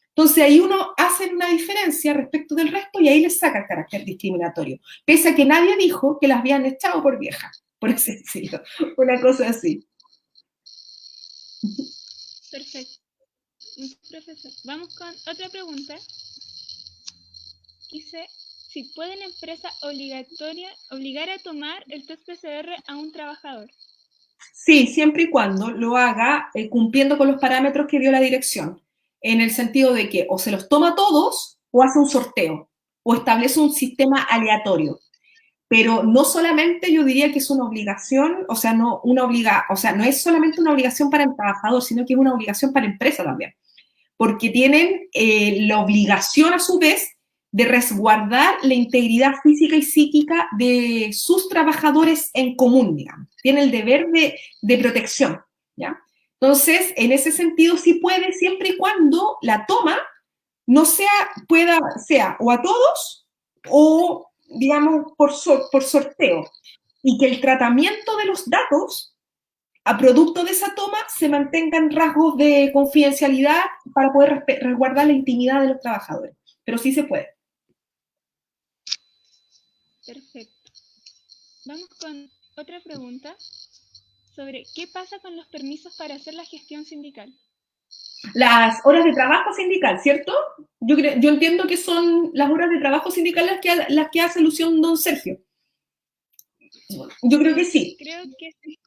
[SPEAKER 2] Entonces ahí uno hace una diferencia respecto del resto y ahí le saca el carácter discriminatorio, pese a que nadie dijo que las habían echado por viejas, por así decirlo, una cosa así.
[SPEAKER 1] Perfecto. Profesor, vamos con otra pregunta. Dice, si puede la empresa obligar a tomar el test PCR a un trabajador.
[SPEAKER 2] Sí, siempre y cuando lo haga cumpliendo con los parámetros que dio la dirección, en el sentido de que o se los toma todos o hace un sorteo o establece un sistema aleatorio. Pero no solamente yo diría que es una obligación, o sea, no es solamente una obligación para el trabajador, sino que es una obligación para la empresa también, porque tienen la obligación a su vez de resguardar la integridad física y psíquica de sus trabajadores en común, digamos. Tiene el deber de protección, ¿ya? Entonces, en ese sentido, sí puede, siempre y cuando la toma no sea o a todos o, digamos, por sorteo. Y que el tratamiento de los datos a producto de esa toma se mantengan rasgos de confidencialidad para poder resguardar la intimidad de los trabajadores. Pero sí se puede.
[SPEAKER 1] Perfecto. Vamos con otra pregunta sobre qué pasa con los permisos para hacer la gestión sindical.
[SPEAKER 2] Las horas de trabajo sindical, ¿cierto? Yo entiendo que son las horas de trabajo sindical las que hace alusión don Sergio. Yo creo que sí.
[SPEAKER 1] Creo que sí.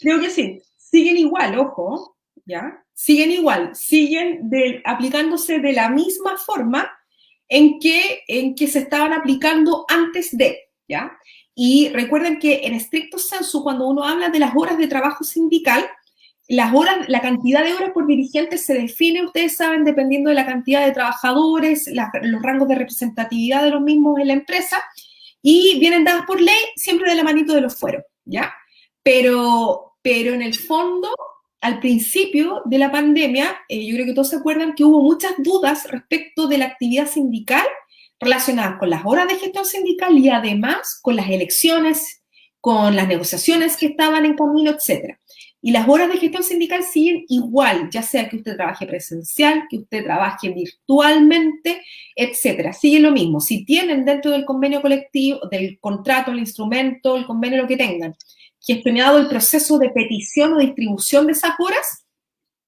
[SPEAKER 2] Creo que sí. Siguen igual, ojo, ¿ya? Siguen igual, aplicándose de la misma forma en que se estaban aplicando antes de, ¿ya? Y recuerden que en estricto sensu, cuando uno habla de las horas de trabajo sindical, la cantidad de horas por dirigente se define, ustedes saben, dependiendo de la cantidad de trabajadores, los rangos de representatividad de los mismos en la empresa, y vienen dadas por ley siempre de la manito de los fueros, ¿ya? Pero en el fondo, al principio de la pandemia, yo creo que todos se acuerdan que hubo muchas dudas respecto de la actividad sindical relacionadas con las horas de gestión sindical y además con las elecciones, con las negociaciones que estaban en camino, etcétera. Y las horas de gestión sindical siguen igual, ya sea que usted trabaje presencial, que usted trabaje virtualmente, etcétera. Sigue lo mismo. Si tienen dentro del convenio colectivo, del contrato, el instrumento, el convenio, lo que tengan, gestionado el proceso de petición o distribución de esas horas,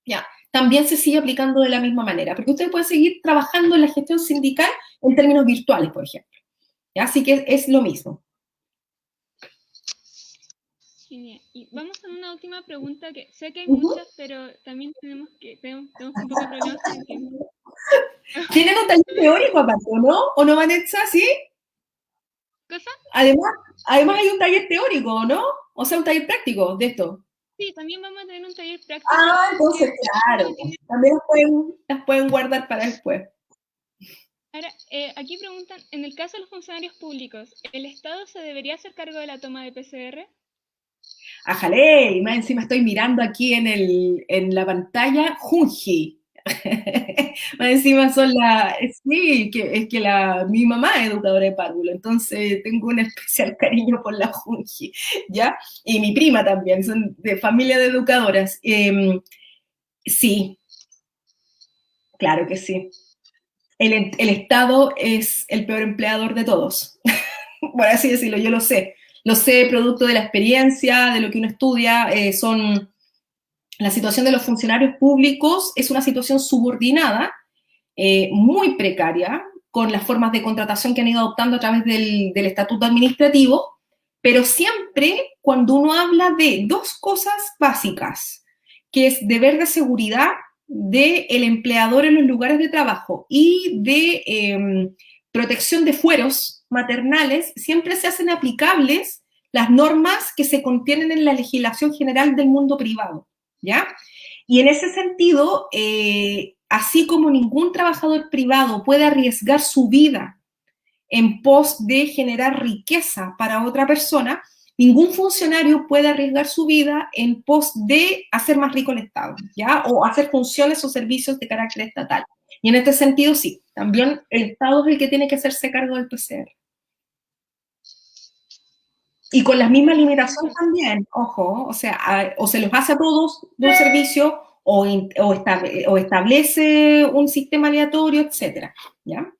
[SPEAKER 2] ya, también se sigue aplicando de la misma manera, porque usted puede seguir trabajando en la gestión sindical en términos virtuales, por ejemplo. ¿Ya? Así que es lo mismo.
[SPEAKER 1] Genial. Y vamos a una última pregunta que sé que hay
[SPEAKER 2] Uh-huh.
[SPEAKER 1] muchas, pero también tenemos un poco de problemas con el tiempo.
[SPEAKER 2] ¿Tienen un taller teórico aparte, o no? ¿O no, Vanessa? ¿Sí?
[SPEAKER 1] ¿Cosa?
[SPEAKER 2] Además hay un taller teórico, ¿no? O sea, un taller práctico de esto.
[SPEAKER 1] Sí, también vamos a tener un taller práctico.
[SPEAKER 2] Ah, entonces,
[SPEAKER 1] Que
[SPEAKER 2] claro, también las pueden guardar para después.
[SPEAKER 1] ahora, aquí preguntan, en el caso de los funcionarios públicos, ¿el Estado se debería hacer cargo de la toma de PCR?
[SPEAKER 2] Ajale, y más encima estoy mirando aquí en la pantalla Junji. Más encima sí, es que mi mamá es educadora de párvulo, entonces tengo un especial cariño por la Junji, ¿ya? Y mi prima también, son de familia de educadoras. Sí, claro que sí. El Estado es el peor empleador de todos, por así decirlo, yo lo sé producto de la experiencia, de lo que uno estudia, la situación de los funcionarios públicos es una situación subordinada, muy precaria, con las formas de contratación que han ido adoptando a través del estatuto administrativo, pero siempre cuando uno habla de dos cosas básicas, que es deber de seguridad del empleador en los lugares de trabajo y de protección de fueros maternales, siempre se hacen aplicables las normas que se contienen en la legislación general del mundo privado, ¿ya? Y en ese sentido, así como ningún trabajador privado puede arriesgar su vida en pos de generar riqueza para otra persona, ningún funcionario puede arriesgar su vida en pos de hacer más rico el Estado, ¿ya? O hacer funciones o servicios de carácter estatal. Y en este sentido, sí, también el Estado es el que tiene que hacerse cargo del PCR. Y con las mismas limitaciones también, ojo, o sea, o se los hace a todos de un servicio o establece un sistema aleatorio, etcétera, ¿ya?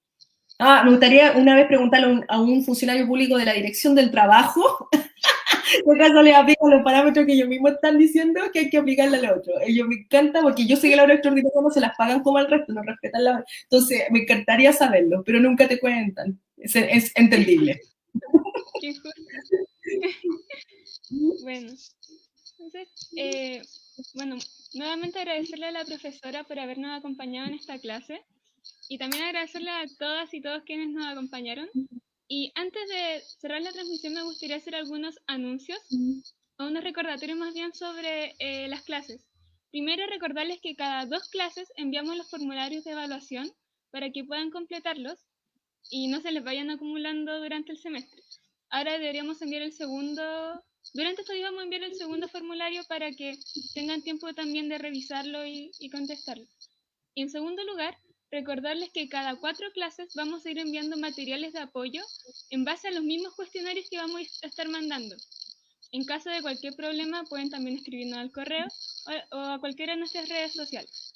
[SPEAKER 2] Ah, me gustaría una vez preguntarle a un funcionario público de la Dirección del Trabajo qué caso le aplican los parámetros que ellos mismos están diciendo que hay que aplicarle al otro. Ellos me encanta porque yo sé que la hora extraordinaria no se las pagan como al resto, no respetan la hora. Entonces, me encantaría saberlo, pero nunca te cuentan. Es entendible.
[SPEAKER 1] Qué justo. Bueno, entonces, bueno, nuevamente agradecerle a la profesora por habernos acompañado en esta clase y también agradecerle a todas y todos quienes nos acompañaron. Y antes de cerrar la transmisión me gustaría hacer algunos anuncios o unos recordatorios más bien sobre las clases. Primero, recordarles que cada 2 clases enviamos los formularios de evaluación para que puedan completarlos. y no se les vayan acumulando durante el semestre. Ahora deberíamos enviar el segundo, durante esto íbamos a enviar el segundo formulario para que tengan tiempo también de revisarlo y contestarlo. Y en segundo lugar, recordarles que cada 4 clases vamos a ir enviando materiales de apoyo en base a los mismos cuestionarios que vamos a estar mandando. En caso de cualquier problema, pueden también escribirnos al correo o a cualquiera de nuestras redes sociales.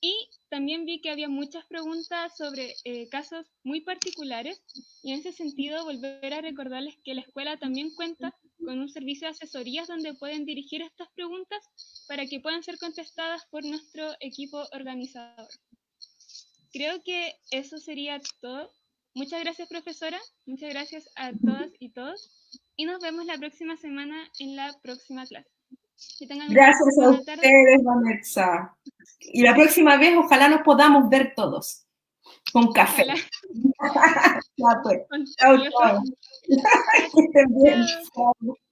[SPEAKER 1] Y también vi que había muchas preguntas sobre casos muy particulares y en ese sentido volver a recordarles que la escuela también cuenta con un servicio de asesorías donde pueden dirigir estas preguntas para que puedan ser contestadas por nuestro equipo organizador. Creo que eso sería todo. Muchas gracias, profesora. Muchas gracias a todas y todos. Y nos vemos la próxima semana en la próxima clase. Que tengan una
[SPEAKER 2] Gracias a
[SPEAKER 1] buena tarde.
[SPEAKER 2] ustedes, Vanessa. Y la próxima vez ojalá nos podamos ver todos con café.
[SPEAKER 1] Ojalá.
[SPEAKER 2] Ya pues.
[SPEAKER 1] Con
[SPEAKER 2] Chao,
[SPEAKER 1] nervioso.
[SPEAKER 2] chao. Que estén bien.
[SPEAKER 1] Chao.
[SPEAKER 2] Chao.